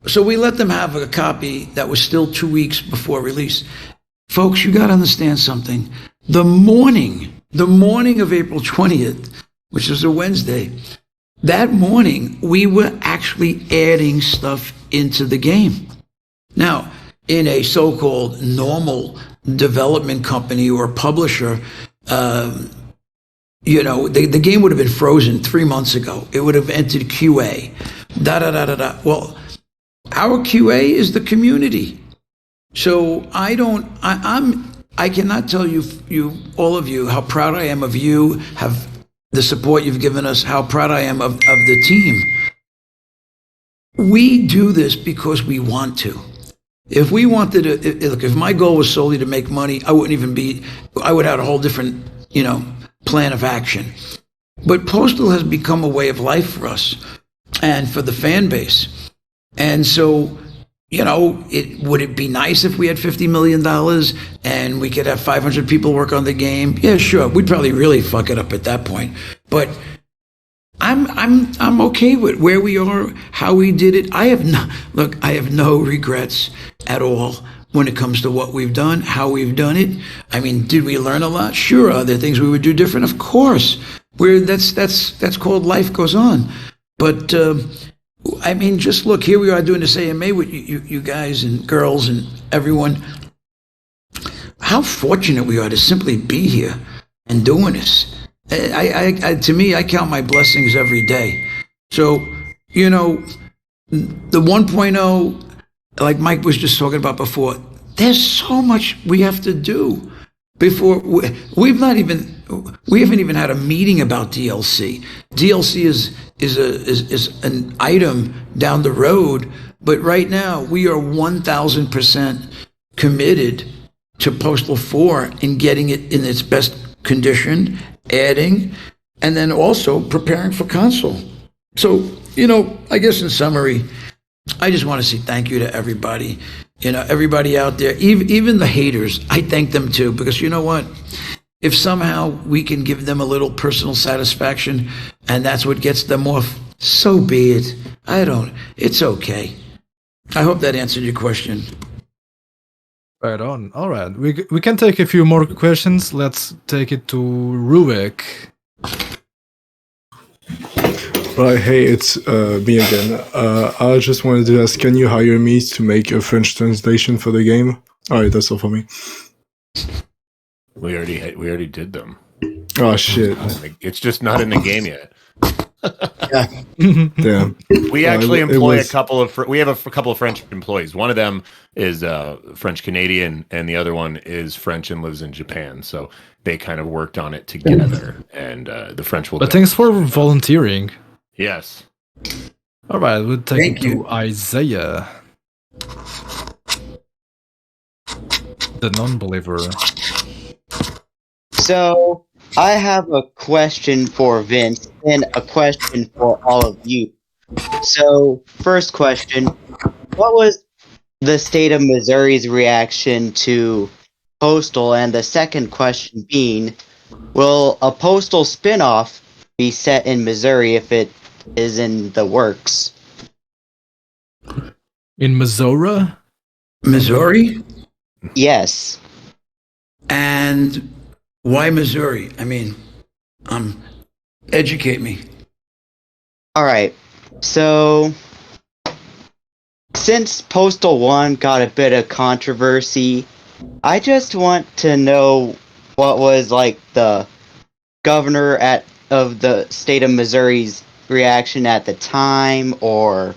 So we let them have a copy that was still 2 weeks before release. Folks, you got to understand something. The morning of April 20th, which was a Wednesday, that morning, we were actually adding stuff into the game. Now, in a so-called normal development company or publisher, the game would have been frozen 3 months ago. It would have entered QA. Well, our QA is the community. So I cannot tell you, all of you, how proud I am of you, the support you've given us, how proud I am of the team. We do this because we want to. If we wanted to, if my goal was solely to make money, I would have had a whole different, plan of action. But Postal has become a way of life for us and for the fan base. And so, would it be nice if we had $50 million and we could have 500 people work on the game? Yeah, sure. We'd probably really fuck it up at that point. But I'm okay with where we are, how we did it. I have no regrets at all when it comes to what we've done, how we've done it. I mean, did we learn a lot? Sure. Are there things we would do different? Of course. That's called life goes on. But I mean, just look, here we are doing this AMA with you guys and girls and everyone. How fortunate we are to simply be here and doing this. To me, I count my blessings every day. So, the 1.0, like Mike was just talking about before, there's so much we have to do before we haven't even had a meeting about DLC. DLC is an item down the road, but right now we are 1,000% committed to Postal 4 in getting it in its best condition, adding, and then also preparing for console. So, I guess in summary, I just want to say thank you to everybody. everybody out there, even the haters, I thank them too, because you know what? If somehow we can give them a little personal satisfaction and that's what gets them off, so be it. It's okay. I hope that answered your question. Right on. All right. We can take a few more questions. Let's take it to Ruik. Right, hey, it's me again. I just wanted to ask, can you hire me to make a French translation for the game? Alright, that's all for me. We already did them. Oh shit. It's just not in the game yet. Damn. We actually employ a couple of French employees. One of them is French Canadian, and the other one is French and lives in Japan. So they kind of worked on it together, and the French will. But thanks for volunteering. Yes. All right, we'll take it to Isaiah, the non-believer. So, I have a question for Vince and a question for all of you. So, first question, what was the state of Missouri's reaction to Postal? And the second question being, will a Postal spinoff be set in Missouri if it is in the works? In Missouri? Missouri? Yes. And why Missouri? I mean, educate me. All right. So, since Postal 1 got a bit of controversy, I just want to know what was like the governor of the state of Missouri's reaction at the time, or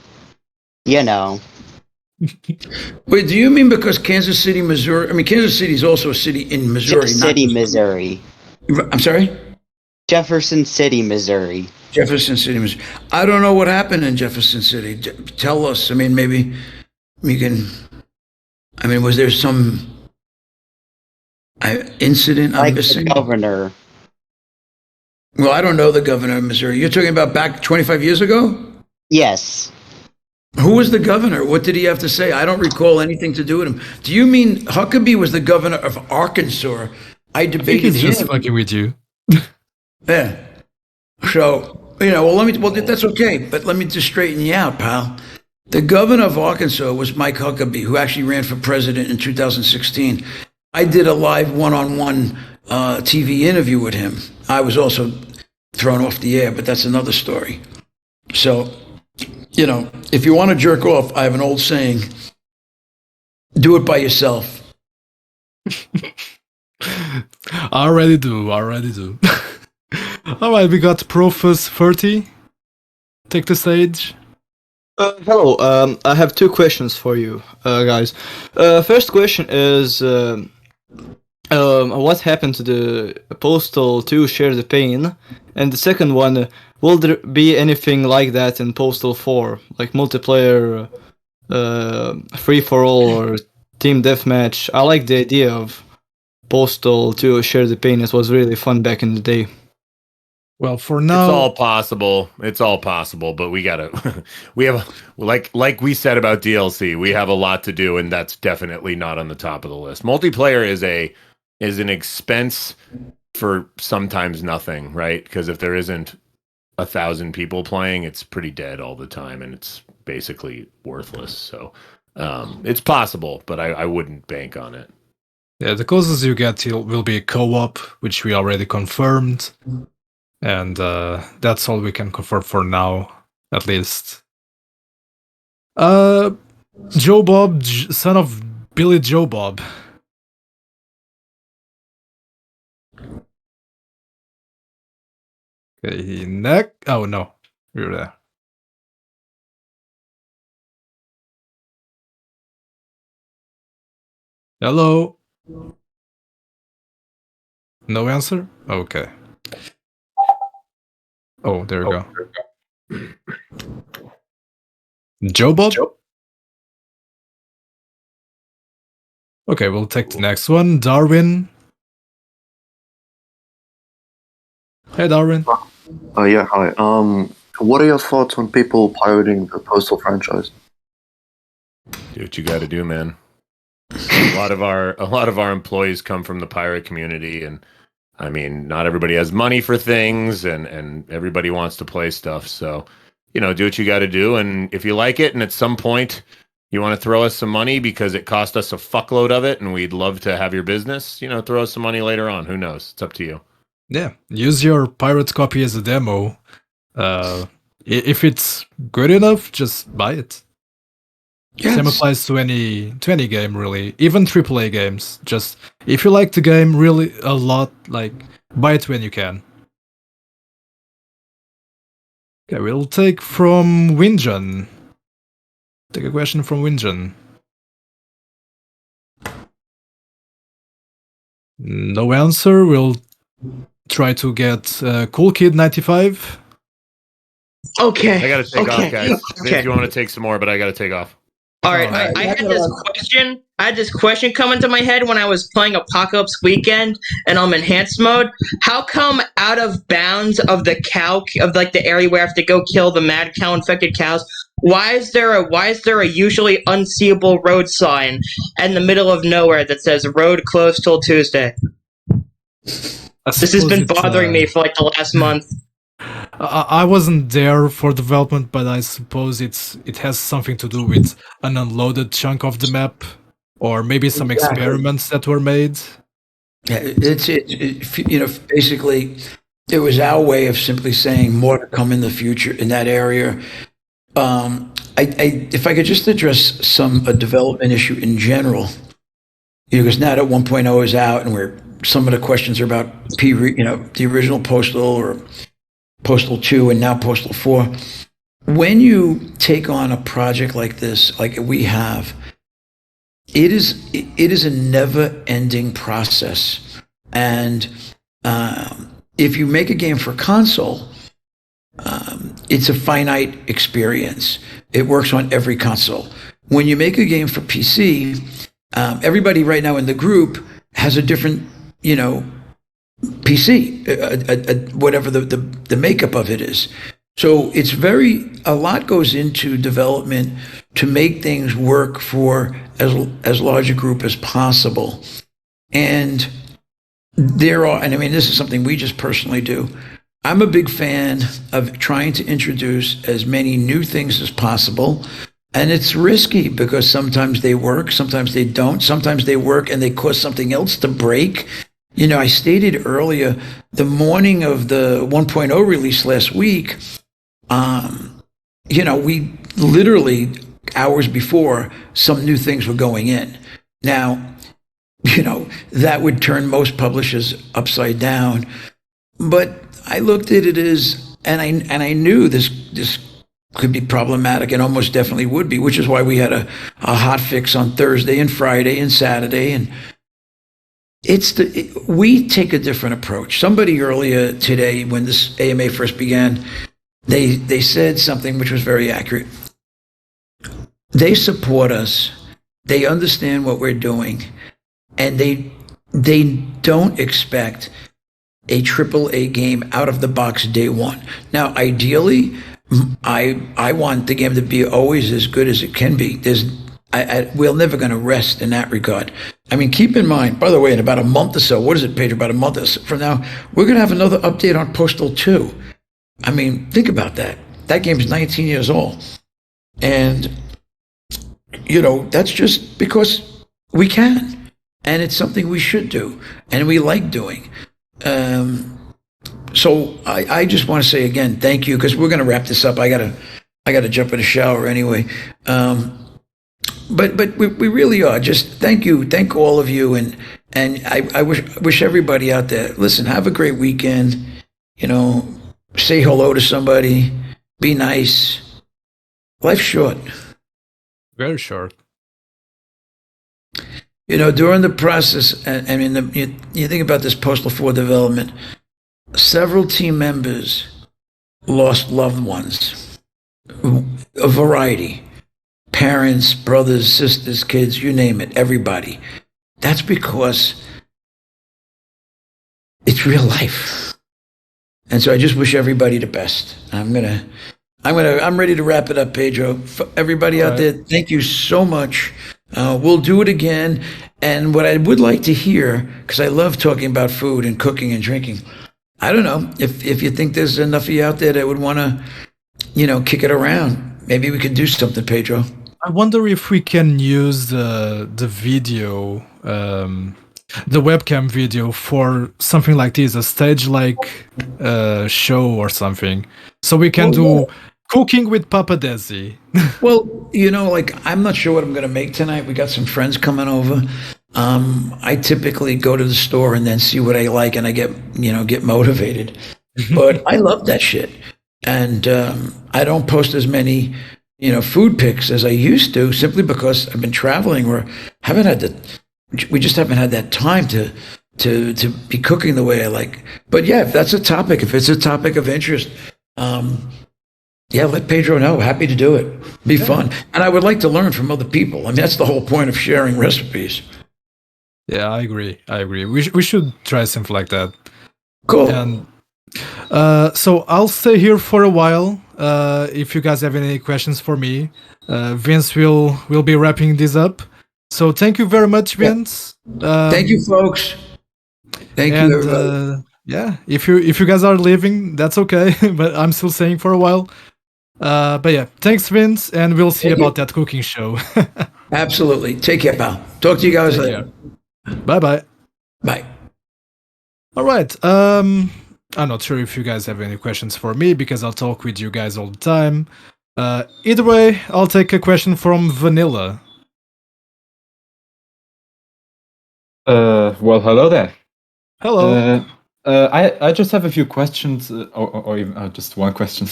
Wait, do you mean because Kansas City, Missouri? I mean, Kansas City is also a city in Missouri. Jefferson City, Missouri. I'm sorry? Jefferson City, Missouri. Jefferson City, Missouri. I don't know what happened in Jefferson City. Tell us. I mean, maybe we can. I mean, was there some incident I'm missing? The governor. Well, I don't know the governor of Missouri. You're talking about back 25 years ago? Yes. Who was the governor? What did he have to say? I don't recall anything to do with him. Do you mean Huckabee was the governor of Arkansas? I think debated he's just him. fucking with you. Yeah. So, that's okay, but let me just straighten you out, pal. The governor of Arkansas was Mike Huckabee, who actually ran for president in 2016. I did a live one-on-one TV interview with him. I was also thrown off the air, but that's another story. So, if you want to jerk off, I have an old saying, do it by yourself. I already do. All right, we got Profus 30. Take the stage. Hello, I have two questions for you, guys. First question is, what happened to the Postal 2 Share the Pain? And the second one, will there be anything like that in Postal 4? Like multiplayer, free-for-all, or team deathmatch? I like the idea of Postal 2 Share the Pain. It was really fun back in the day. Well, for now, it's all possible, but we gotta, like we said about DLC, we have a lot to do, and that's definitely not on the top of the list. Multiplayer is an expense for sometimes nothing, right? Because if there isn't 1,000 people playing, it's pretty dead all the time, and it's basically worthless. So it's possible, but I wouldn't bank on it. Yeah, the closest you get will be co-op, which we already confirmed. And that's all we can confirm for now, at least. Joe Bob, son of Billy Joe Bob. Okay, next. Oh no, you're there. Hello. No answer? Okay. Oh, there we go. Joe Bob? Okay, we'll take the next one. Darwin. Hey, Darwin. Yeah, hi. What are your thoughts on people pirating the Postal franchise? Do what you got to do, man. A lot of our employees come from the pirate community, and I mean, not everybody has money for things, and everybody wants to play stuff. So, do what you got to do, and if you like it, and at some point you want to throw us some money because it cost us a fuckload of it, and we'd love to have your business, throw us some money later on. Who knows? It's up to you. Yeah, use your pirate copy as a demo. If it's good enough, just buy it. Yes. Same applies to any game, really. Even AAA games. Just if you like the game really a lot, buy it when you can. Okay, we'll take from Winjan. Take a question from Winjan. No answer. We'll try to get Cool Kid 95. Okay. I gotta take off, guys. Okay. If you want to take some more, but I gotta take off. All right, I had this question. I had this question come into my head when I was playing Apocalypse Weekend and I'm enhanced mode. How come out of bounds of the cow of the area where I have to go kill the mad cow infected cows? Why is there a usually unseeable road sign in the middle of nowhere that says "Road closed till Tuesday"? This has been bothering me for the last month. I wasn't there for development, but I suppose it has something to do with an unloaded chunk of the map, or maybe some experiments that were made. Yeah, basically, it was our way of simply saying more to come in the future in that area. If I could just address a development issue in general, because now that 1.0 is out and some of the questions are about the original Postal or Postal 2 and now Postal 4. When you take on a project like this, like we have, it is a never-ending process. And if you make a game for console, it's a finite experience. It works on every console. When you make a game for PC, everybody right now in the group has a different, PC, whatever the makeup of it is. So it's a lot goes into development to make things work for as large a group as possible. And this is something we just personally do. I'm a big fan of trying to introduce as many new things as possible. And it's risky because sometimes they work, sometimes they don't, sometimes they work and they cause something else to break. I stated earlier, the morning of the 1.0 release last week, we literally, hours before, some new things were going in. Now, that would turn most publishers upside down. But I looked at it and I knew this could be problematic and almost definitely would be, which is why we had a hot fix on Thursday and Friday and Saturday. And we take a different approach. Somebody earlier today, when this AMA first began, they said something which was very accurate. They support us. They understand what we're doing, and they don't expect a AAA game out of the box day one. Now, ideally, I want the game to be always as good as it can be. We're never going to rest in that regard. I mean, keep in mind, by the way, in about a month or so, what is it, Pedro? About a month or so from now, we're going to have another update on Postal 2. I mean, think about that. That game's 19 years old. And, that's just because we can. And it's something we should do. And we like doing. So I just want to say again, thank you, because we're going to wrap this up. I gotta jump in the shower anyway. But we really are. Just thank all of you, and I wish everybody out there. Listen, have a great weekend. Say hello to somebody. Be nice. Life's short. Very short. During the process, you think about this Postal 4 development. Several team members lost loved ones. A variety. Parents, brothers, sisters, kids, you name it, everybody. That's because it's real life. And so I just wish everybody the best. I'm ready to wrap it up, Pedro. For everybody out there, thank you so much We'll do it again. And what I would like to hear, because I love talking about food and cooking and drinking, I don't know if you think there's enough of you out there that would want to, kick it around. Maybe we could do something, Pedro. I wonder if we can use the video, the webcam video for something like this, a stage-like show or something. So we can do cooking with Papa Desi. Well, I'm not sure what I'm going to make tonight. We got some friends coming over. I typically go to the store and then see what I like, and I get motivated. But I love that shit, and I don't post as many food pics as I used to, simply because I've been traveling or we just haven't had that time to be cooking the way I like. But yeah, if it's a topic of interest, let Pedro know. Happy to do it. Be fun. And I would like to learn from other people. I mean, that's the whole point of sharing recipes. Yeah, I agree. We should try something like that. Cool. And so I'll stay here for a while. If you guys have any questions for me, Vince will be wrapping this up. So thank you very much, Vince. Thank you, folks. Thank you, everybody. If you guys are leaving, that's okay. But I'm still staying for a while. But yeah, thanks, Vince, and we'll see about that cooking show. Absolutely. Take care, pal. Talk to you guys later. Bye-bye. Bye. All right. I'm not sure if you guys have any questions for me, because I'll talk with you guys all the time. Either way, I'll take a question from Vanilla. Well, hello there. Hello. I just have a few questions, or even, just one question.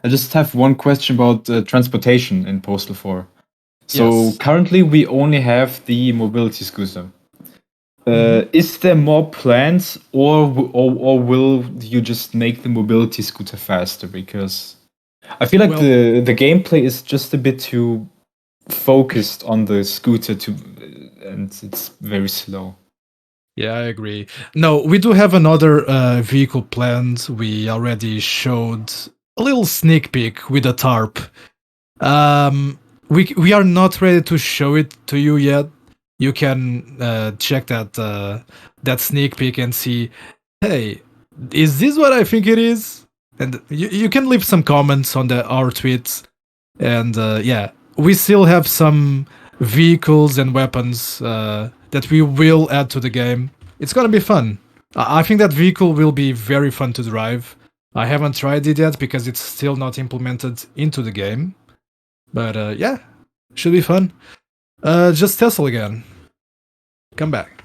I just have one question about transportation in Postal 4. So Yes. currently we only have the mobility scooter. Is there more plans, or will you just make the mobility scooter faster? Because I feel like the gameplay is just a bit too focused on the scooter and it's very slow. Yeah, I agree. No, we do have another vehicle planned. We already showed a little sneak peek with a tarp. We are not ready to show it to you yet. You can check that sneak peek and see, hey, is this what I think it is? And you can leave some comments on our tweets. And we still have some vehicles and weapons that we will add to the game. It's gonna be fun. I think that vehicle will be very fun to drive. I haven't tried it yet because it's still not implemented into the game. But should be fun. Just Tesla again. Come back.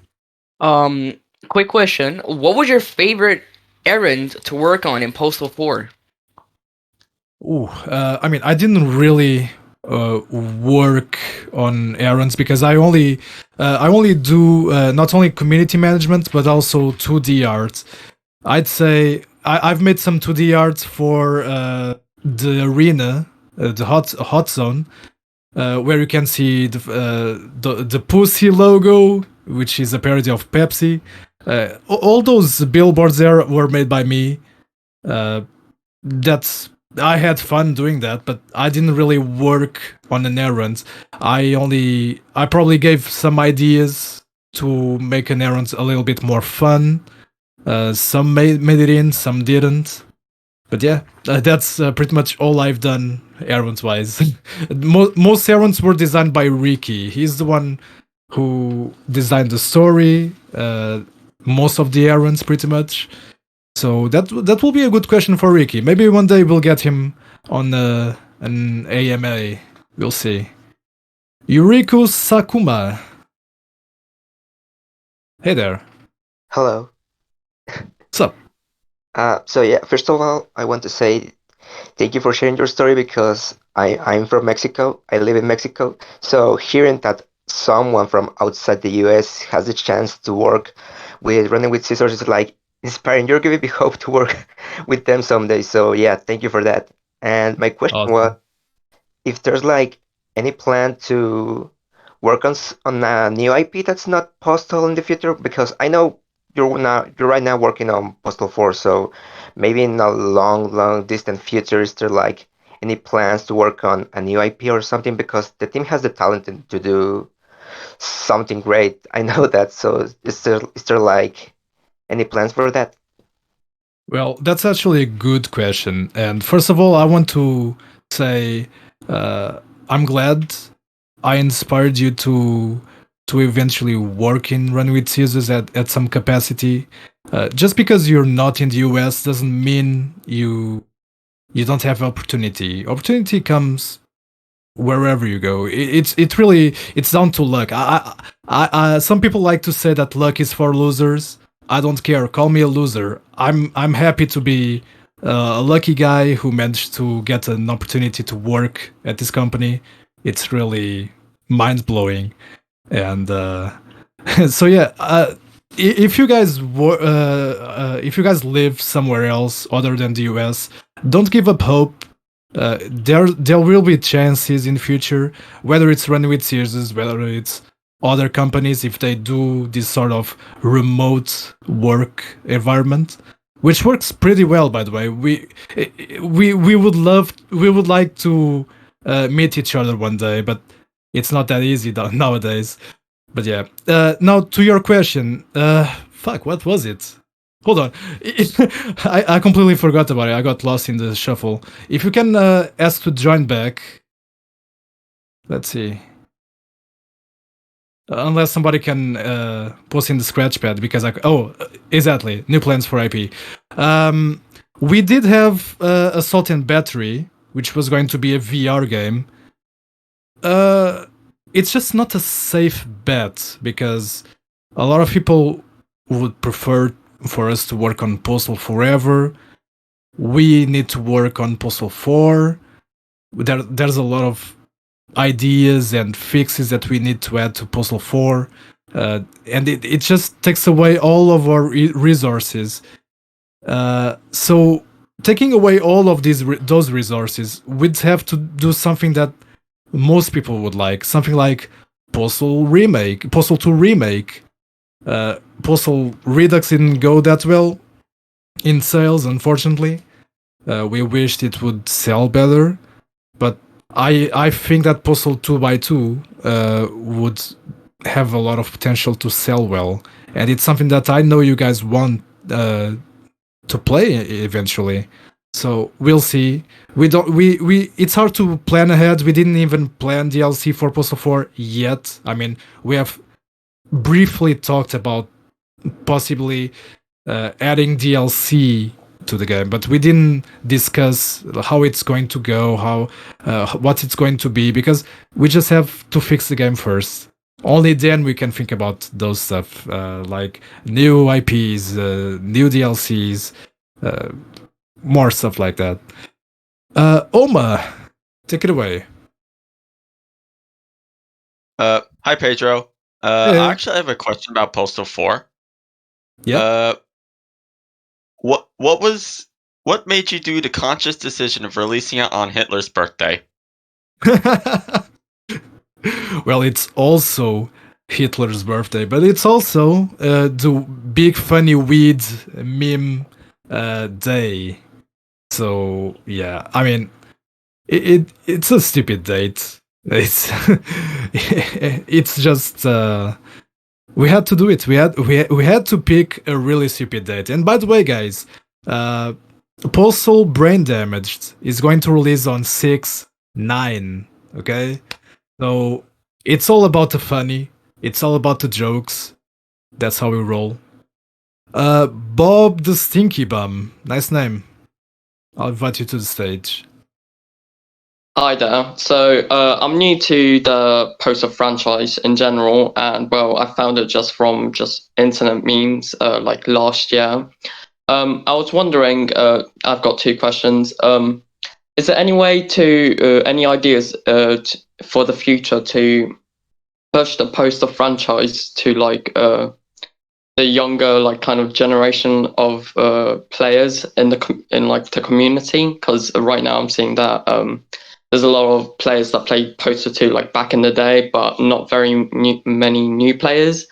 Quick question. What was your favorite errand to work on in Postal 4? Ooh, I mean, I didn't really work on errands because I only do not only community management but also 2D art. I'd say I've made some 2D art for the arena, the hot zone, where you can see the Pussy logo, which is a parody of Pepsi. All those billboards there were made by me. I had fun doing that, but I didn't really work on an errand. I probably gave some ideas to make an errand a little bit more fun. Some made it in, some didn't. But yeah, that's pretty much all I've done errands-wise. Most errands were designed by Ricky. He's the one who designed the story, most of the errands pretty much. So that will be a good question for Ricky. Maybe one day we'll get him on an AMA. We'll see. Yuriko Sakuma. Hey there. Hello. What's up? First of all, I want to say thank you for sharing your story because I'm from Mexico. I live in Mexico. So hearing that someone from outside the US has the chance to work with Running with Scissors is like inspiring. You're giving me hope to work with them someday. So yeah, thank you for that. And my question was, if there's like any plan to work on a new IP that's not Postal in the future, because I know you're right now working on Postal 4. So maybe in a long distant future, is there any plans to work on a new IP or something? Because the team has the talent to do something great. I know that. So is there like any plans for that? Well, that's actually a good question. And first of all, I want to say I'm glad I inspired you to eventually work in Run with Scissors at some capacity. Just because you're not in the US doesn't mean you don't have opportunity. Opportunity comes wherever you go. It's down to luck. Some people like to say that luck is for losers. I don't care. Call me a loser. I'm happy to be a lucky guy who managed to get an opportunity to work at this company. It's really mind blowing, and so yeah. If you guys if you guys live somewhere else other than the US, don't give up hope. There will be chances in future, whether it's Run with Sears, whether it's other companies, if they do this sort of remote work environment, which works pretty well, by the way. We would like to meet each other one day, but it's not that easy nowadays. But yeah, now to your question. Fuck, what was it? Hold on. I completely forgot about it. I got lost in the shuffle. If you can ask to join back. Let's see. Unless somebody can post in the scratchpad, because exactly, new plans for IP. We did have Assault and Battery, which was going to be a VR game. It's just not a safe bet, because a lot of people would prefer for us to work on Postal forever. We need to work on Postal 4. There's a lot of ideas and fixes that we need to add to Postal 4. And it just takes away all of our resources. So taking away all of those resources, we'd have to do something that most people would like. Something like Postal 2 Remake. Postal Redux didn't go that well in sales, unfortunately. We wished it would sell better, but I think that Postal 2x2 would have a lot of potential to sell well, and it's something that I know you guys want to play eventually. So we'll see. It's hard to plan ahead. We didn't even plan DLC for Postal 4 yet. I mean, we have briefly talked about possibly adding DLC to the game, but we didn't discuss how it's going to go, what it's going to be, because we just have to fix the game first. Only then we can think about those stuff, like new IPs, new DLCs, more stuff like that. Oma, take it away. Hi Pedro. Hey. I actually have a question about Postal 4. Yeah. What made you do the conscious decision of releasing it on Hitler's birthday? Well, it's also Hitler's birthday, but it's also the big funny weed meme day. So yeah, I mean, it's a stupid date. It's it's just we had to do it. We had to pick a really stupid date. And by the way, guys, Postal Brain Damaged is going to release on 6/9. Okay, so it's all about the funny. It's all about the jokes. That's how we roll. Bob the Stinky Bum. Nice name. I'll invite you to the stage. Hi there. So I'm new to the Postal franchise in general, and well, I found it from internet memes like last year. I was wondering. I've got two questions. Is there any way any ideas for the future to push the Postal franchise to the younger kind of generation of players in the community? Because right now I'm seeing that there's a lot of players that played Postal 2 back in the day, but not very many new players.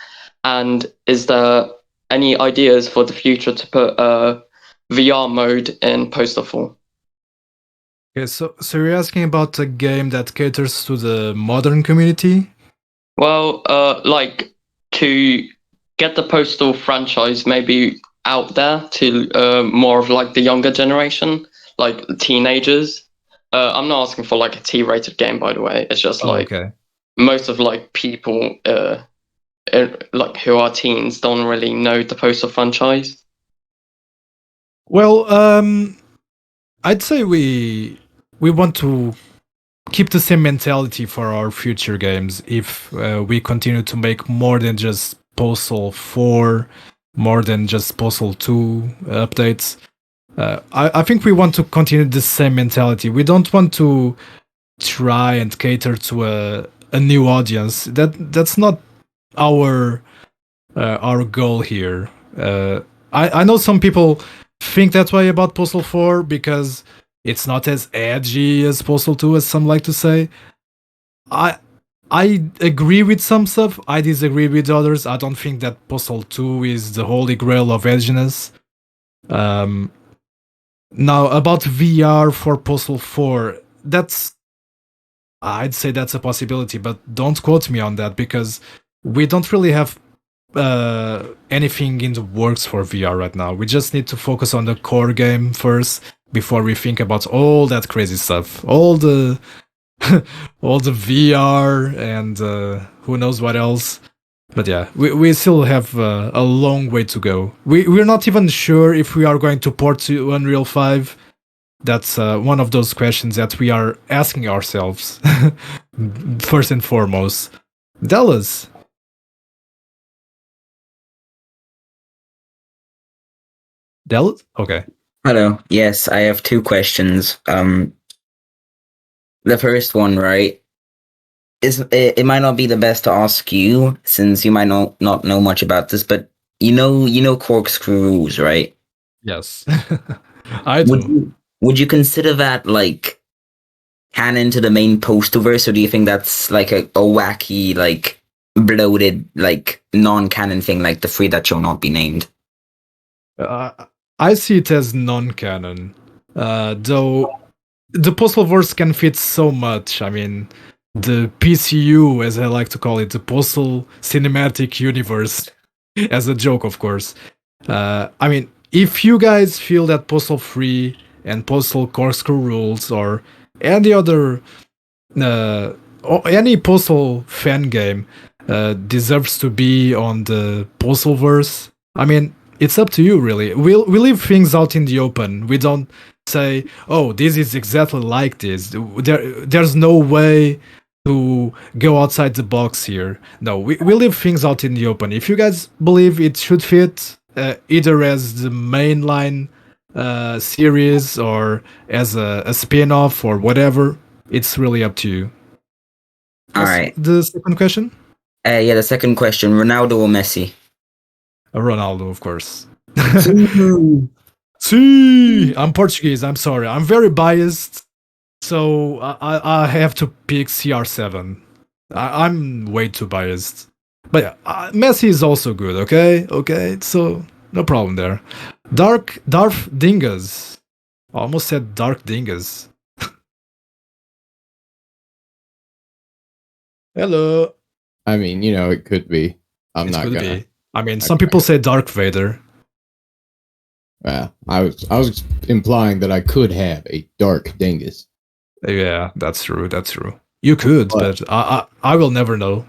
And is there any ideas for the future to put VR mode in Postal 4? Okay, so you're asking about a game that caters to the modern community? Well, like to get the Postal franchise maybe out there to more of like the younger generation, like teenagers. I'm not asking for like a T-rated game, by the way. It's just like okay. most of like people like who are teens don't really know the Postal franchise. Well, I'd say we want to keep the same mentality for our future games if we continue to make more than just Postal 4, more than just Postal 2 updates. I think we want to continue the same mentality. We don't want to try and cater to a new audience. That's not our goal here. I know some people think that way about Postal 4 because it's not as edgy as Postal 2, as some like to say. I agree with some stuff. I disagree with others. I don't think that Postal 2 is the holy grail of edginess. Now, about VR for Postal 4, I'd say that's a possibility, but don't quote me on that because we don't really have anything in the works for VR right now. We just need to focus on the core game first before we think about all that crazy stuff, all the all the VR and who knows what else. But yeah, we still have a long way to go. We're not even sure if we are going to port to Unreal 5. That's one of those questions that we are asking ourselves first and foremost. Dallas. Dallas? Okay. Hello. Yes, I have two questions. The first one, right, is it might not be the best to ask you since you might not know much about this, but you know corkscrew rules, right? Yes. I do. Would you consider that like canon to the main Postalverse, or do you think that's like a wacky, like bloated, like non-canon thing, like the three that shall not be named? I see it as non-canon, though the Postalverse can fit so much. I mean, the PCU, as I like to call it, the Postal Cinematic Universe, as a joke, of course. I mean, if you guys feel that Postal 3 and Postal Corkscrew Rules or any other or any Postal fan game deserves to be on the Postalverse, I mean, it's up to you, really. We leave things out in the open. We don't say, "Oh, this is exactly like this." There's no way to go outside the box here. No, we leave things out in the open. If you guys believe it should fit, either as the mainline series or as a spin-off or whatever, it's really up to you. All right. The second question? Yeah, the second question: Ronaldo or Messi? Ronaldo, of course. See, I'm Portuguese. I'm sorry. I'm very biased, so I have to pick CR7. I'm way too biased. But yeah, Messi is also good. Okay. So no problem there. Darth Dingus. Almost said Dark Dingus. Hello. I mean, you know, it could be. I'm It not could gonna. be. I mean, some people say Dark Vader. Well, I was implying that I could have a dark dingus. Yeah, that's true. You could, but I will never know.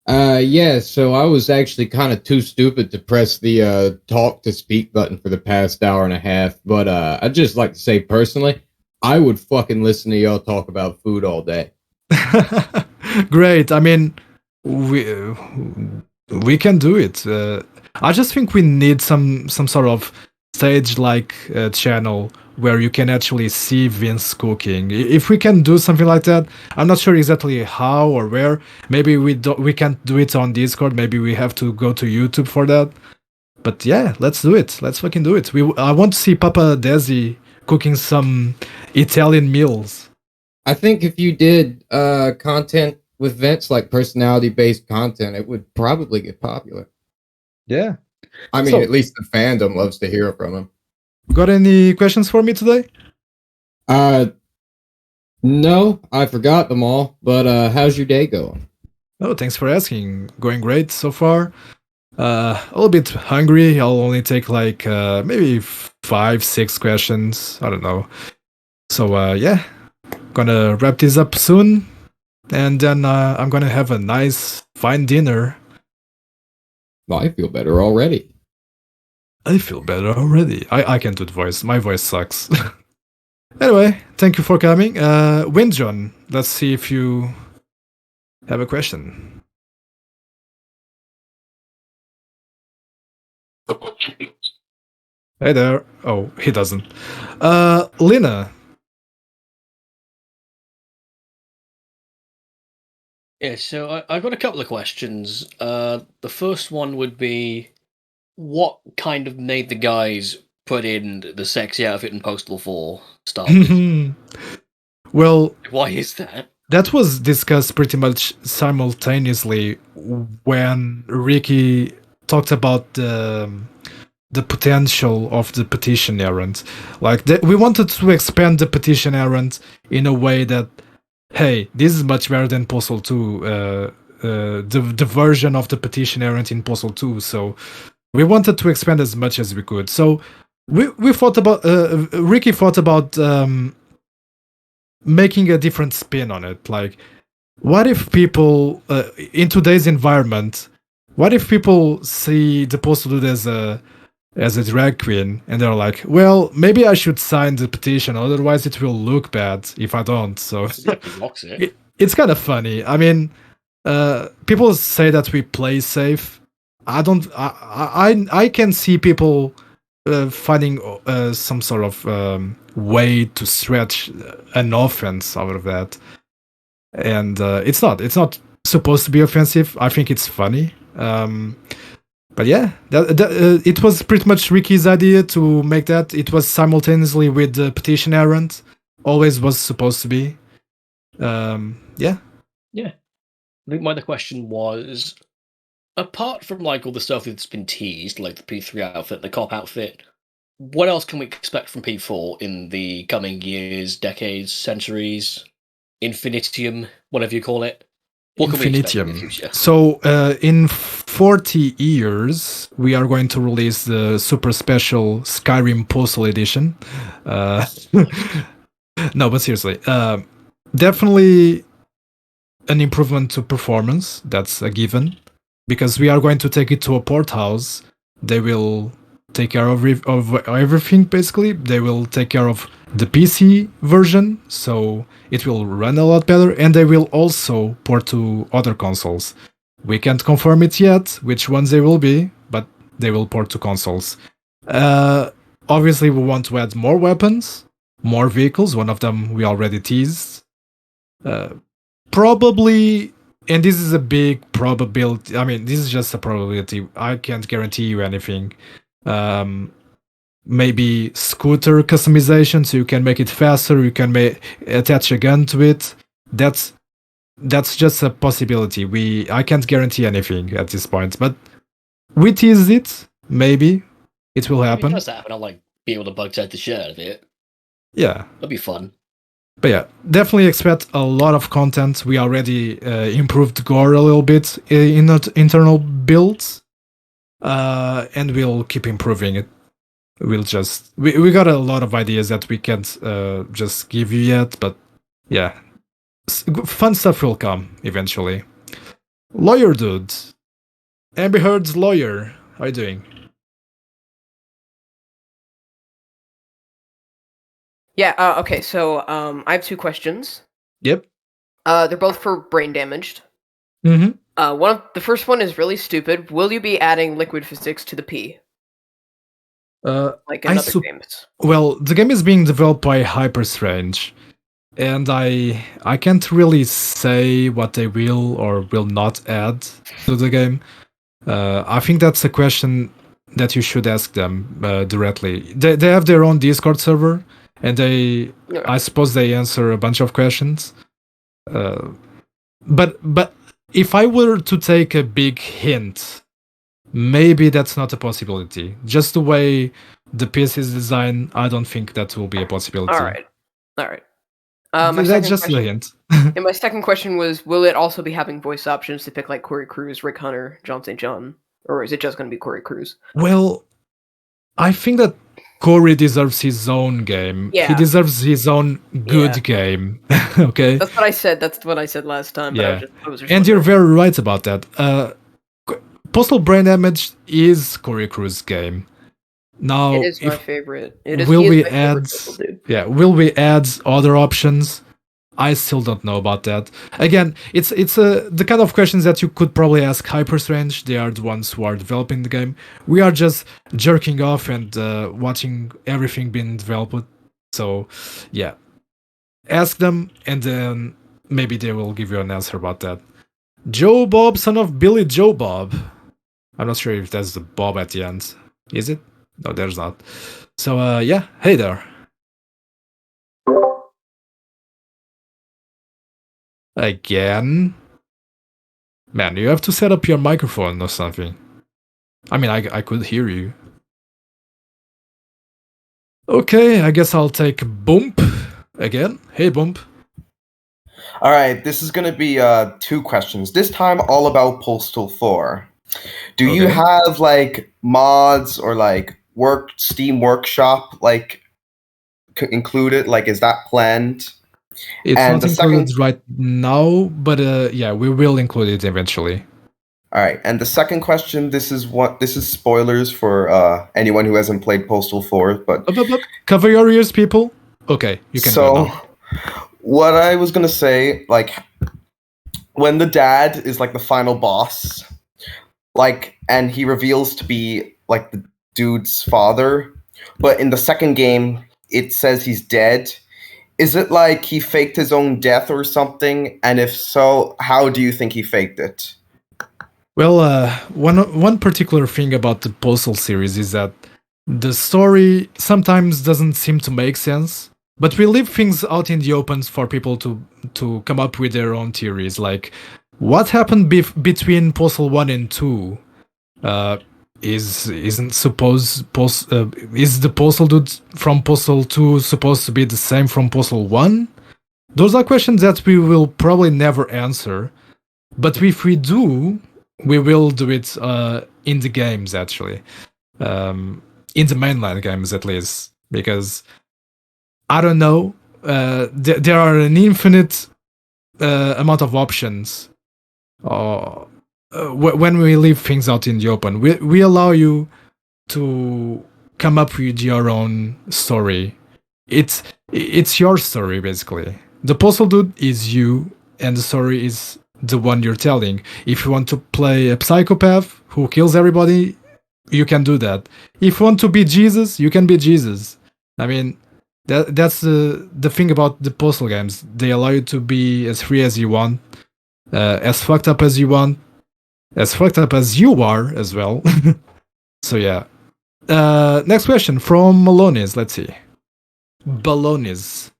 Yeah, so I was actually kind of too stupid to press the talk to speak button for the past hour and a half, but I'd just like to say personally, I would fucking listen to y'all talk about food all day. Great. I mean, we can do it. I just think we need some sort of stage-like channel where you can actually see Vince cooking. If we can do something like that, I'm not sure exactly how or where. Maybe we can't do it on Discord. Maybe we have to go to YouTube for that. But yeah, let's do it. Let's fucking do it. I want to see Papa Desi cooking some Italian meals. I think if you did content with Vince, like personality-based content, it would probably get popular. Yeah. I mean, So- at least the fandom loves to hear from him. Got any questions for me today? No, I forgot them all, but how's your day going? Oh, thanks for asking. Going great so far. A little bit hungry. I'll only take like maybe 5-6 questions. I don't know. So yeah, gonna wrap this up soon, and then I'm gonna have a nice, fine dinner. Well, I feel better already. I feel better already. I can't do the voice. My voice sucks. Anyway, thank you for coming. Windjon, let's see if you have a question. Hey there. Oh, he doesn't. Lina. Yeah, so I've got a couple of questions. The first one would be, what kind of made the guys put in the sexy outfit in Postal 4 start with? Well, Why is that? that was discussed pretty much simultaneously when Ricky talked about the potential of the petition errand. Like, we wanted to expand the petition errand in a way that, hey, this is much better than Postal 2, the version of the petition errand in Postal 2. So we wanted to expand as much as we could. So we thought about, Ricky thought about making a different spin on it. Like, what if people, in today's environment, what if people see the Postal Dude as a drag queen, and they're like, well, maybe I should sign the petition, otherwise it will look bad if I don't. So it's kind of funny. I mean, people say that we play safe. I can see people finding some sort of way to stretch an offense out of that, and it's not supposed to be offensive. I think it's funny. But yeah, it was pretty much Ricky's idea to make that. It was simultaneously with the petition errand. Always was supposed to be. Yeah. Yeah. I think my other question was, apart from like all the stuff that's been teased, like the P3 outfit, the cop outfit, what else can we expect from P4 in the coming years, decades, centuries, infinitium, whatever you call it? What can we expect in the future? So in 40 years, we are going to release the super special Skyrim Postal Edition. No, but seriously, definitely an improvement to performance. That's a given, because we are going to take it to a port house. They will take care of everything, basically. They will take care of the PC version, so it will run a lot better, and they will also port to other consoles. We can't confirm it yet, which ones they will be, but they will port to consoles. Obviously, we want to add more weapons, more vehicles. One of them we already teased. Probably, and this is a big probability. I mean, this is just a probability. I can't guarantee you anything. Maybe scooter customization, so you can make it faster. You can attach a gun to it. That's just a possibility. I can't guarantee anything at this point, but we teased it. Maybe it will happen. If it does happen, I'll like be able to bug tag the shit out of it. Yeah, That'd be fun. but yeah, definitely expect a lot of content. We already improved gore a little bit in internal builds, and we'll keep improving it. We got a lot of ideas that we can't just give you yet, but yeah, fun stuff will come eventually. Lawyer dude, Amber Heard's lawyer, how are you doing? Yeah, okay, so I have two questions. Yep. They're both for brain damaged. Mm-hmm. The first one is really stupid. Will you be adding liquid physics to the P? Like in other games? Well, the game is being developed by Hyperstrange, and I can't really say what they will or will not add to the game. I think that's a question that you should ask them directly. They have their own Discord server, and I suppose they answer a bunch of questions. But if I were to take a big hint, maybe that's not a possibility. Just the way the piece is designed, I don't think that will be a possibility. All right. My That's second just a question, hint. and my second question was, will it also be having voice options to pick like Corey Cruz, Rick Hunter, John St. John, or is it just going to be Corey Cruz? Well, I think that Corey deserves his own game. He Yeah. deserves his own good Yeah. game. Okay. That's what I said. That's what I said last time. But Yeah. I was just And you're very right about that. Postal Brain Damage is Corey Cruz's game. Now, It is my favorite. It is. will he is we my favorite add? Postal dude. Yeah, will we add other options? I still don't know about that. Again, it's the kind of questions that you could probably ask Hyperstrange. They are the ones who are developing the game. We are just jerking off and watching everything being developed. So, yeah, ask them, and then maybe they will give you an answer about that. Joe Bob, son of Billy Joe Bob. I'm not sure if that's the Bob at the end. Is it? No, there's not. So, yeah, hey there. Again? Man, you have to set up your microphone or something. I mean, I could hear you. Okay, I guess I'll take Bump again. Hey, Bump. All right, this is going to be 2 questions. This time, all about Postal 4. Do you Okay. have like mods or like Steam Workshop like included? Like, is that planned? It's And not the included second, right now, but yeah, we will include it eventually. all right, and the second question. This is spoilers for anyone who hasn't played Postal 4, but Up. Cover your ears, people. Okay, you can go so now. what I was gonna say, like, when the dad is like the final boss, like, and he reveals to be like the dude's father, but in the second game it says he's dead. Is it like he faked his own death or something? And if so, how do you think he faked it? Well, one particular thing about the Postal series is that the story sometimes doesn't seem to make sense, but we leave things out in the open for people to come up with their own theories. Like, what happened between Postal 1 and 2? Is the Postal dude from Postal 2 supposed to be the same from Postal 1? Those are questions that we will probably never answer, but if we do, we will do it in the games, actually. In the mainline games, at least. Because, I don't know, there are an infinite amount of options when we leave things out in the open. We allow you to come up with your own story. It's your story, basically. The Postal dude is you, and the story is the one you're telling. If you want to play a psychopath who kills everybody, you can do that. If you want to be Jesus, you can be Jesus. I mean, that's the thing about the Postal games. They allow you to be as free as you want, as fucked up as you want, as fucked up as you are as well. So yeah. Next question from Malonis. Let's see. Balonis.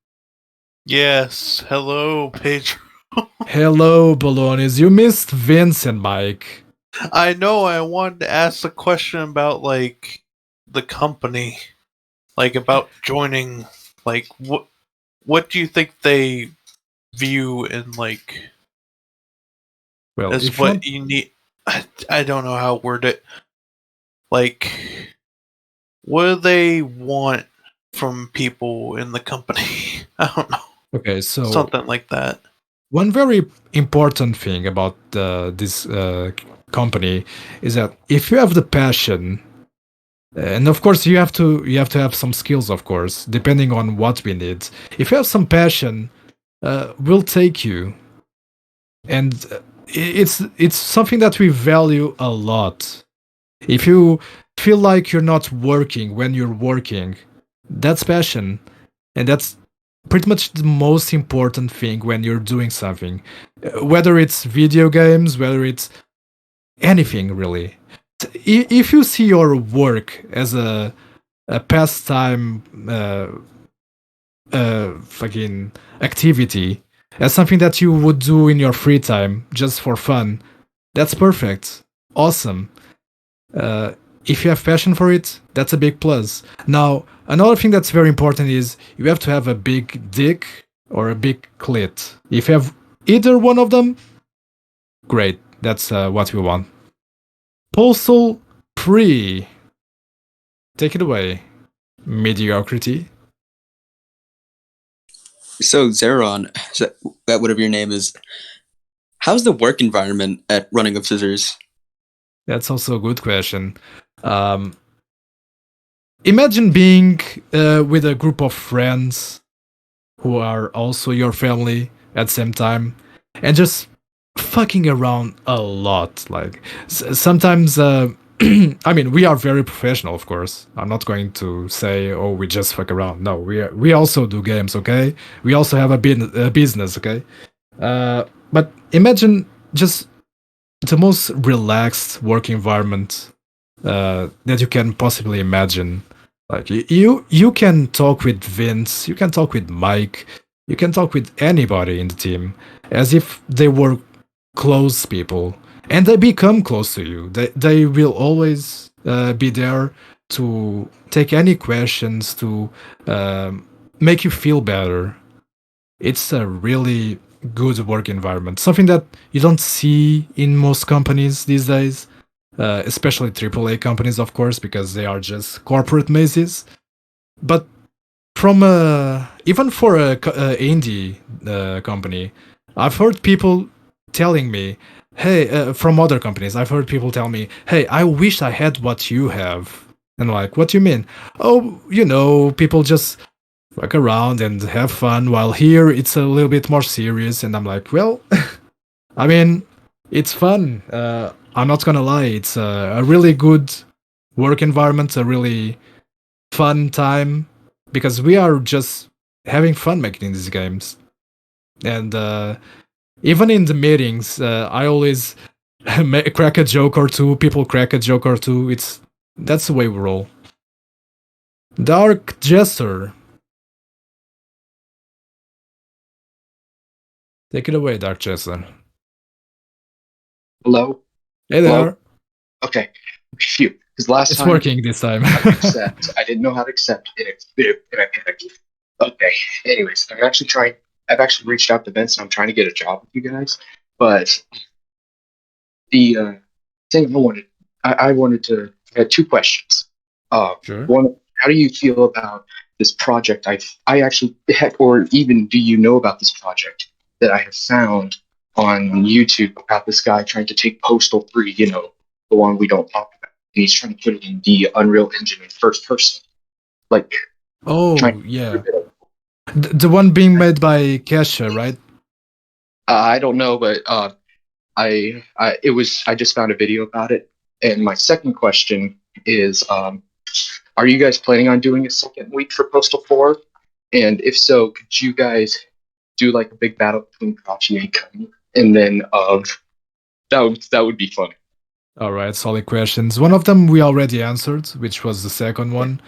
Yes. Hello, Pedro. Hello, Balonis. You missed Vince and Mike. I know. I wanted to ask a question about like the company, like about joining. Like, what do you think they view in like well as what you need? I don't know how to word it. Like, what do they want from people in the company? I don't know. Okay, so Something like that. one very important thing about this company is that if you have the passion, and of course you have to have some skills, of course, depending on what we need. If you have some passion, we'll take you, and it's something that we value a lot. If you feel like you're not working when you're working, that's passion, and that's pretty much the most important thing when you're doing something, whether it's video games, whether it's anything really. If you see your work as a pastime fucking activity, as something that you would do in your free time just for fun, that's perfect, awesome. If you have passion for it, that's a big plus. Now, another thing that's very important is you have to have a big dick or a big clit. If you have either one of them, great. That's what we want. Postal Free. Take it away. Mediocrity. So Zeron, whatever your name is, how's the work environment at Running of Scissors? That's also a good question. Imagine being with a group of friends who are also your family at the same time, and just fucking around a lot. Like sometimes, I mean, we are very professional, of course. I'm not going to say, "Oh, we just fuck around." No, we also do games, okay? We also have a business, okay? But imagine just the most relaxed work environment that you can possibly imagine. Like you can talk with Vince, you can talk with Mike, you can talk with anybody in the team as if they were close people, and they become close to you. They will always be there to take any questions, to make you feel better. It's a really good work environment, something that you don't see in most companies these days. Especially AAA companies, of course, because they are just corporate mazes. But from even for a indie company, I've heard people telling me, "Hey," from other companies, I've heard people tell me, "Hey, I wish I had what you have." And like, what do you mean? Oh, people just fuck around and have fun, while here it's a little bit more serious. And I'm like, well, I mean, it's fun. I'm not gonna lie, it's a really good work environment, a really fun time, because we are just having fun making these games. And even in the meetings, I always crack a joke or two, people crack a joke or two. That's the way we roll. Dark Jester. Take it away, Dark Jester. Hello? Hey there. Hello? Okay. Phew. Because last It's time working this time. I didn't know how to accept it. And I panicked. Okay. Anyways, I've actually reached out to Vince and I'm trying to get a job with you guys. But the thing I had two questions. Sure. One, how do you feel about this project? I actually, or even do you know about this project that I have found on YouTube about this guy trying to take Postal 3, the one we don't talk about. And he's trying to put it in the Unreal Engine in first person. Like, oh, yeah. The one being made by Kesha, right? I don't know, but I just found a video about it. And my second question is, are you guys planning on doing a second week for Postal 4? And if so, could you guys do like a big battle between Kachi and Kami? And then that would be funny. All right, solid questions. One of them we already answered, which was the second one.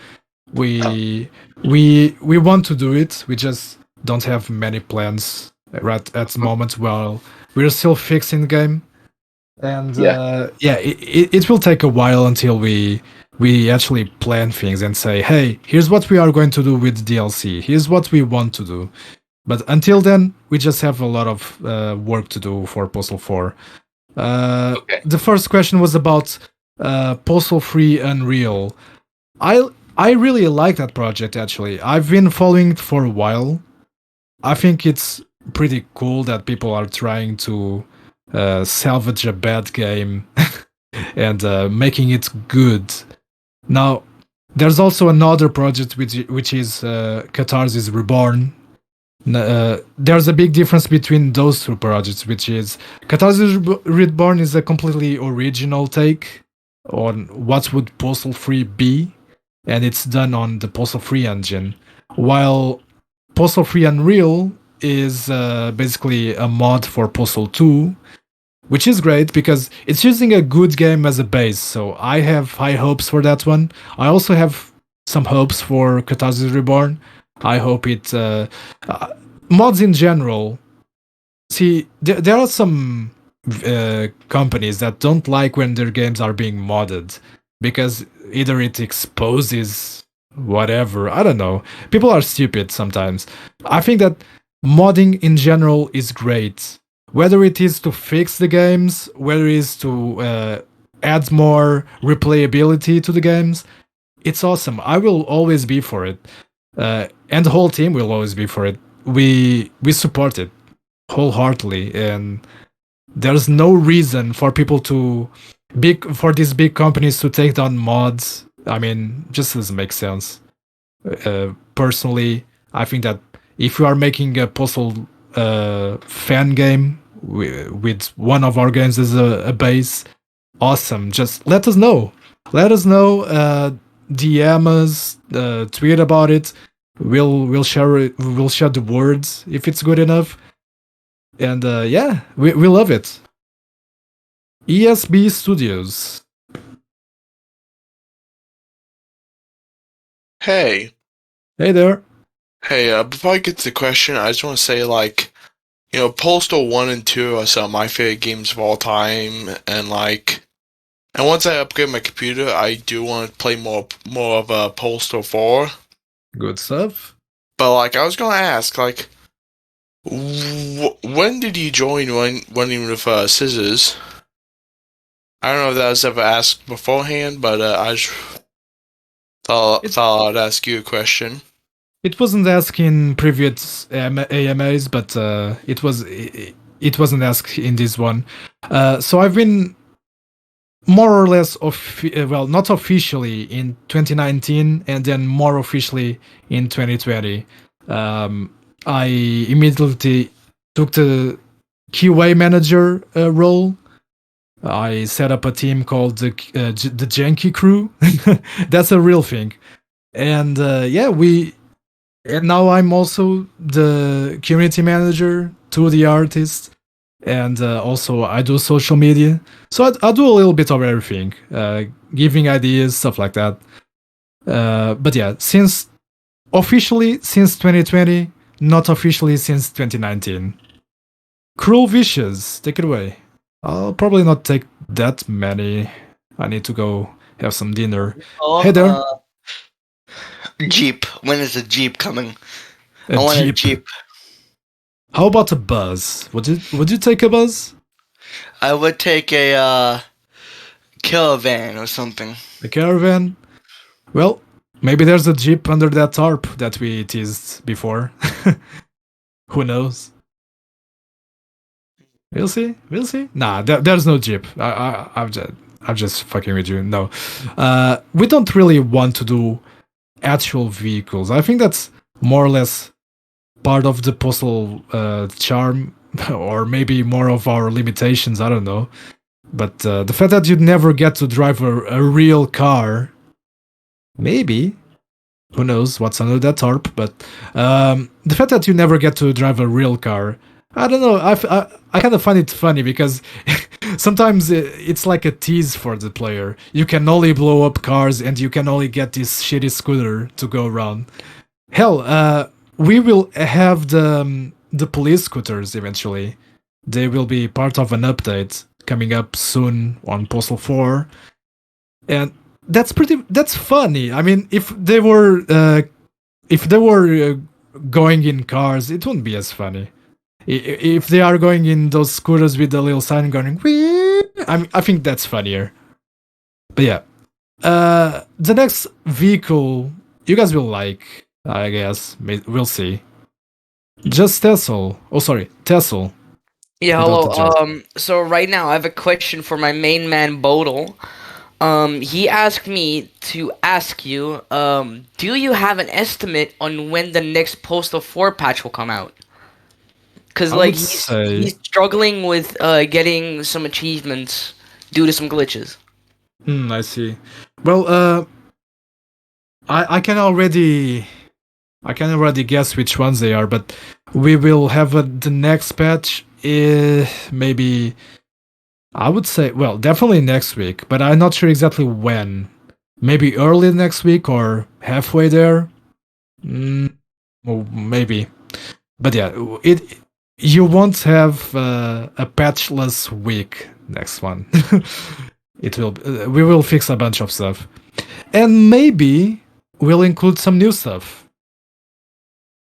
We want to do it. We just don't have many plans right at the moment while we're still fixing the game. And it will take a while until we actually plan things and say, hey, here's what we are going to do with DLC. Here's what we want to do. But until then, we just have a lot of work to do for Postal 4. The first question was about Postal 3 Unreal. I really like that project, actually. I've been following it for a while. I think it's pretty cool that people are trying to salvage a bad game and making it good. Now, there's also another project which is Catharsis Reborn. There's a big difference between those two projects, which is Catharsis Reborn is a completely original take on what would Postal 3 be, and it's done on the Postal 3 engine, while Postal 3 Unreal is basically a mod for Postal 2, which is great because it's using a good game as a base, so I have high hopes for that one. I also have some hopes for Catharsis Reborn. I hope it... mods in general... See, there are some companies that don't like when their games are being modded, because either it exposes whatever, I don't know. People are stupid sometimes. I think that modding in general is great. Whether it is to fix the games, whether it is to add more replayability to the games, it's awesome. I will always be for it, and the whole team will always be for it. We support it wholeheartedly, and there's no reason for people for these big companies to take down mods. I mean, just doesn't make sense. Personally, I think that if you are making a Postal fan game with one of our games as a base, awesome. Just let us know. Let us know. DM us. Tweet about it. We'll share it. We'll share the words if it's good enough. And yeah, we love it. ESB Studios. Hey. Hey there. Hey, before I get to the question, I just want to say, like, you know, Postal 1 and 2 are some of my favorite games of all time, and once I upgrade my computer, I do want to play more of Postal 4. Good stuff. But, like, I was going to ask, like, when did you join running with Scissors? I don't know if that was ever asked beforehand, but I just thought I'd ask you a question. It wasn't asked in previous AMAs, but it wasn't asked in this one. So I've been more or less not officially in 2019, and then more officially in 2020. I immediately took the QA manager role. I set up a team called the Janky Crew. That's a real thing. And and now I'm also the community manager to the artist, and also I do social media. So I do a little bit of everything, giving ideas, stuff like that. But yeah, officially since 2020, not officially since 2019. Cruel Vicious, take it away. I'll probably not take that many. I need to go have some dinner. Hey there. Jeep. When is the Jeep coming? I want a Jeep. How about a Buzz? Would you take a Buzz? I would take a caravan or something. A caravan? Well, maybe there's a Jeep under that tarp that we teased before. Who knows? We'll see. Nah, there's no Jeep. I'm just fucking with you. No, we don't really want to do actual vehicles. I think that's more or less part of the Postal charm, or maybe more of our limitations. I don't know. But the fact that you never get to drive a real car, maybe. Who knows what's under that tarp? But the fact that you never get to drive a real car, I don't know. I kind of find it funny because sometimes it's like a tease for the player. You can only blow up cars and you can only get this shitty scooter to go around. Hell, we will have the police scooters eventually. They will be part of an update coming up soon on Postal 4. And that's funny. I mean, if they were going in cars, it wouldn't be as funny. If they are going in those scooters with the little sign going, whee, I think that's funnier. But yeah, the next vehicle you guys will like, I guess. We'll see. Just Tessel. Oh, sorry, Tessel. Yeah, hello. So right now I have a question for my main man Bodel. He asked me to ask you, do you have an estimate on when the next Postal 4 patch will come out? Because he's struggling with getting some achievements due to some glitches. I see. Well, I can already guess which ones they are, but we will have the next patch. Maybe I would say, well, definitely next week, but I'm not sure exactly when. Maybe early next week or halfway there. Well, maybe. But yeah, you won't have a patchless week next one. We will fix a bunch of stuff, and maybe we'll include some new stuff.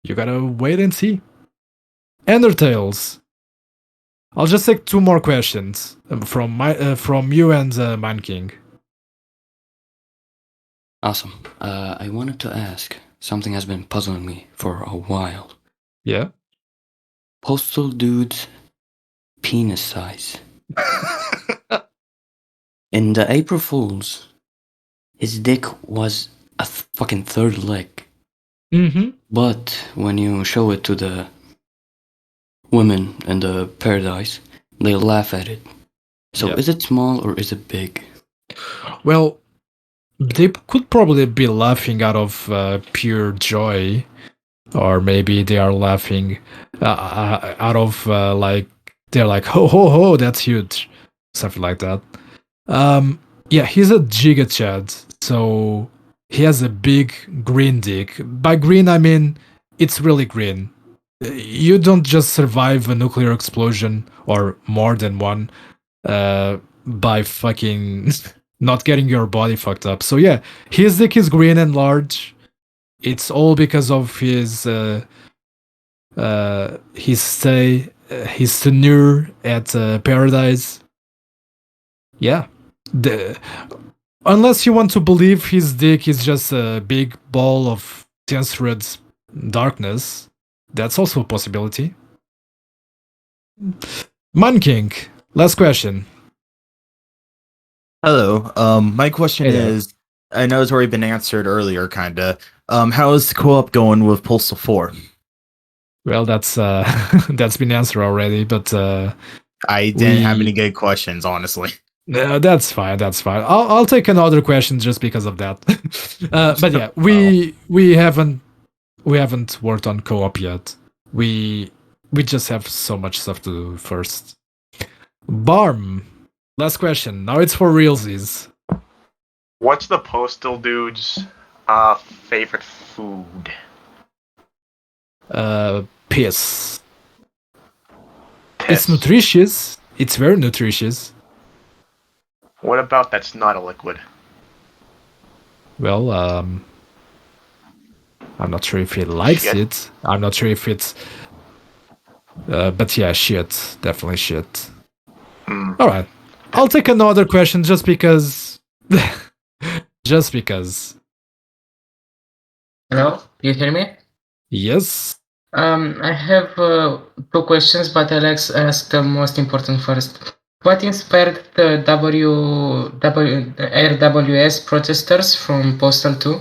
You gotta wait and see. Undertales. I'll just take 2 more questions from you and Man King. Awesome. I wanted to ask, something has been puzzling me for a while. Yeah? Postal dude's penis size. In the April Fools, his dick was a fucking third leg. Mm-hmm. But when you show it to the women in the paradise, they laugh at it. So Yeah. is it small or is it big? Well, they could probably be laughing out of pure joy, or maybe they are laughing out of like they're like ho ho ho, that's huge, something like that. Yeah, he's a Giga Chad, so he has a big green dick. By green, I mean it's really green. You don't just survive a nuclear explosion or more than one by fucking not getting your body fucked up. So yeah, his dick is green and large. It's all because of his stay, his tenure at Paradise. Yeah, unless you want to believe his dick is just a big ball of censored darkness, that's also a possibility. Man King, last question. Hello. My question Hey there. is, I know it's already been answered earlier, kinda. How is the co-op going with Postal 4? Well, that's that's been answered already, but I didn't have any good questions, honestly. That's fine. That's fine. I'll take another question just because of that. But yeah, we haven't worked on co-op yet. We just have so much stuff to do first. Barm, last question. Now it's for realsies. What's the Postal dude's favorite food? Piss. It's nutritious. It's very nutritious. What about that's not a liquid? Well, I'm not sure if he likes it. I'm not sure if it's. But yeah, shit. Definitely shit. All right. I'll take another question just because. Just because. Hello, you hear me? Yes. I have 2 questions, but I'll ask the most important first. What inspired the RWS protesters from Postal 2?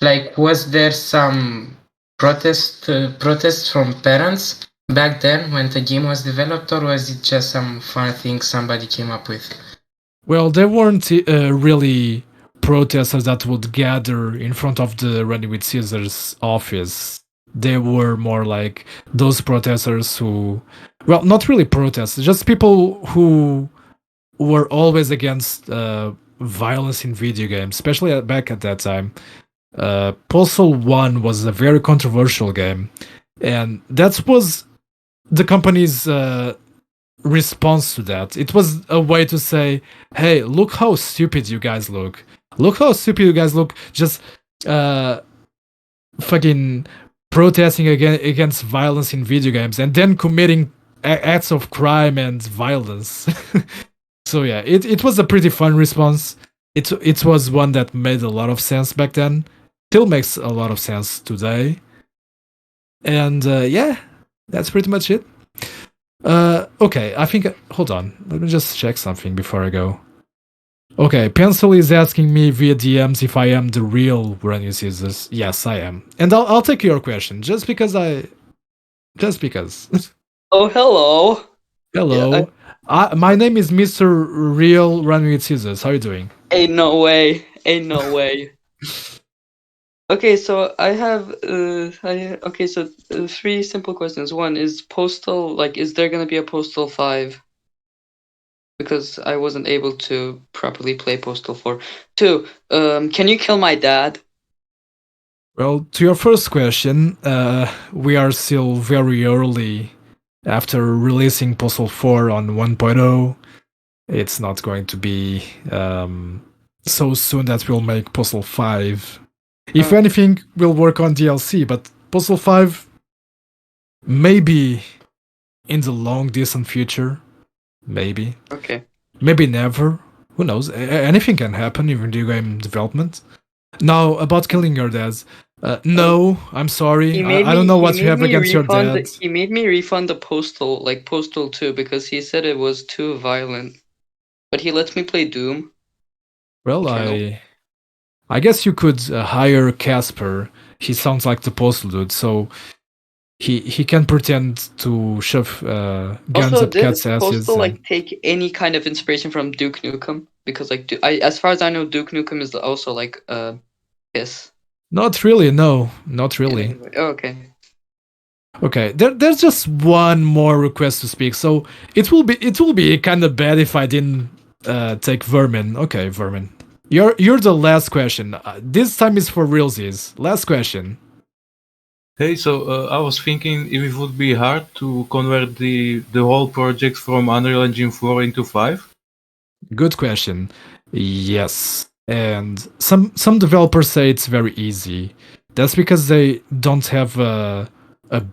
Like, was there some protests from parents back then when the game was developed, or was it just some fun thing somebody came up with? Well, there weren't really protesters that would gather in front of the Running with Caesars office. They were more like those protesters who, well, not really protesters, just people who were always against violence in video games, especially back at that time. Postal 1 was a very controversial game, and that was the company's response to that. It was a way to say, hey, look how stupid you guys look. Look how stupid you guys look. Just fucking protesting against violence in video games and then committing acts of crime and violence. So yeah, it was a pretty fun response. It was one that made a lot of sense back then. Still makes a lot of sense today. And yeah, that's pretty much it. Okay, I think. Hold on, let me just check something before I go. Okay, Pencil is asking me via DMs if I am the real Running Caesars. Yes, I am, and I'll take your question just because. Oh, hello. Hello, my name is Mr. Real Running with Caesars. How are you doing? Ain't no way. Ain't no way. Okay, so I have 3 simple questions. One is Postal, like, is there gonna be a Postal 5? Because I wasn't able to properly play Postal 4. 2, can you kill my dad? Well, to your first question, we are still very early after releasing Postal 4 on 1.0. It's not going to be so soon that we'll make Postal 5. If anything, we'll work on DLC, but Postal 5, maybe in the long distant future, maybe. Okay. Maybe never. Who knows? Anything can happen in video game development. Now, about killing your dads. No, I'm sorry. I don't know what you have against your dad. He made me refund the Postal, like Postal 2, because he said it was too violent. But he lets me play Doom. Well, I guess you could hire Casper. He sounds like the Postal dude, so he can pretend to shove guns Also, up did cats' asses. Postal and- like take any kind of inspiration from Duke Nukem? Because like, as far as I know, Duke Nukem is also like yes. Not really, no, not really. Oh, okay. Okay, there's just one more request to speak, so it will be kind of bad if I didn't take Vermin. Okay, Vermin, you're the last question. This time is for realsies. Last question. Hey, so I was thinking if it would be hard to convert the whole project from Unreal Engine 4 into 5. Good question. Yes, and some developers say it's very easy. That's because they don't have a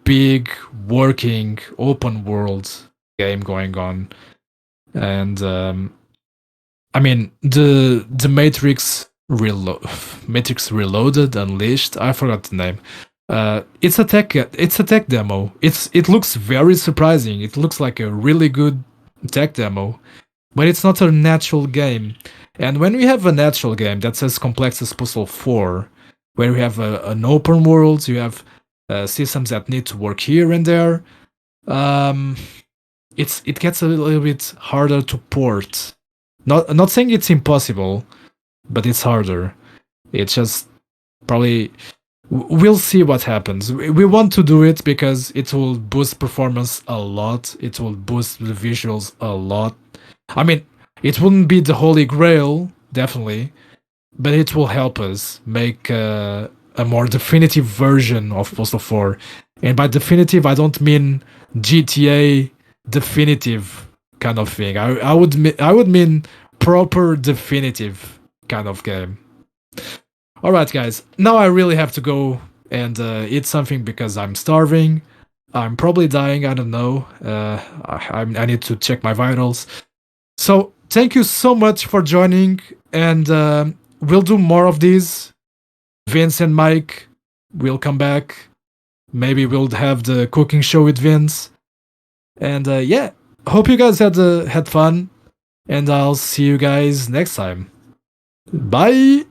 big working open world game going on, and I mean the Matrix Reloaded, Unleashed. I forgot the name. It's a tech demo. It looks very surprising. It looks like a really good tech demo, but it's not a natural game. And when we have a natural game that's as complex as Postal 4, where we have an open world, you have systems that need to work here and there, it gets a little bit harder to port. Not saying it's impossible, but it's harder. It's just probably we'll see what happens. We want to do it because it will boost performance a lot. It will boost the visuals a lot. I mean, it wouldn't be the holy grail, definitely, but it will help us make a more definitive version of Postal 4. And by definitive, I don't mean GTA definitive kind of thing. I would mean proper definitive kind of game. All right, guys. Now I really have to go and eat something because I'm starving. I'm probably dying. I don't know. I need to check my vitals. So thank you so much for joining, and we'll do more of these. Vince and Mike will come back. Maybe we'll have the cooking show with Vince. And yeah, hope you guys had fun, and I'll see you guys next time. Bye.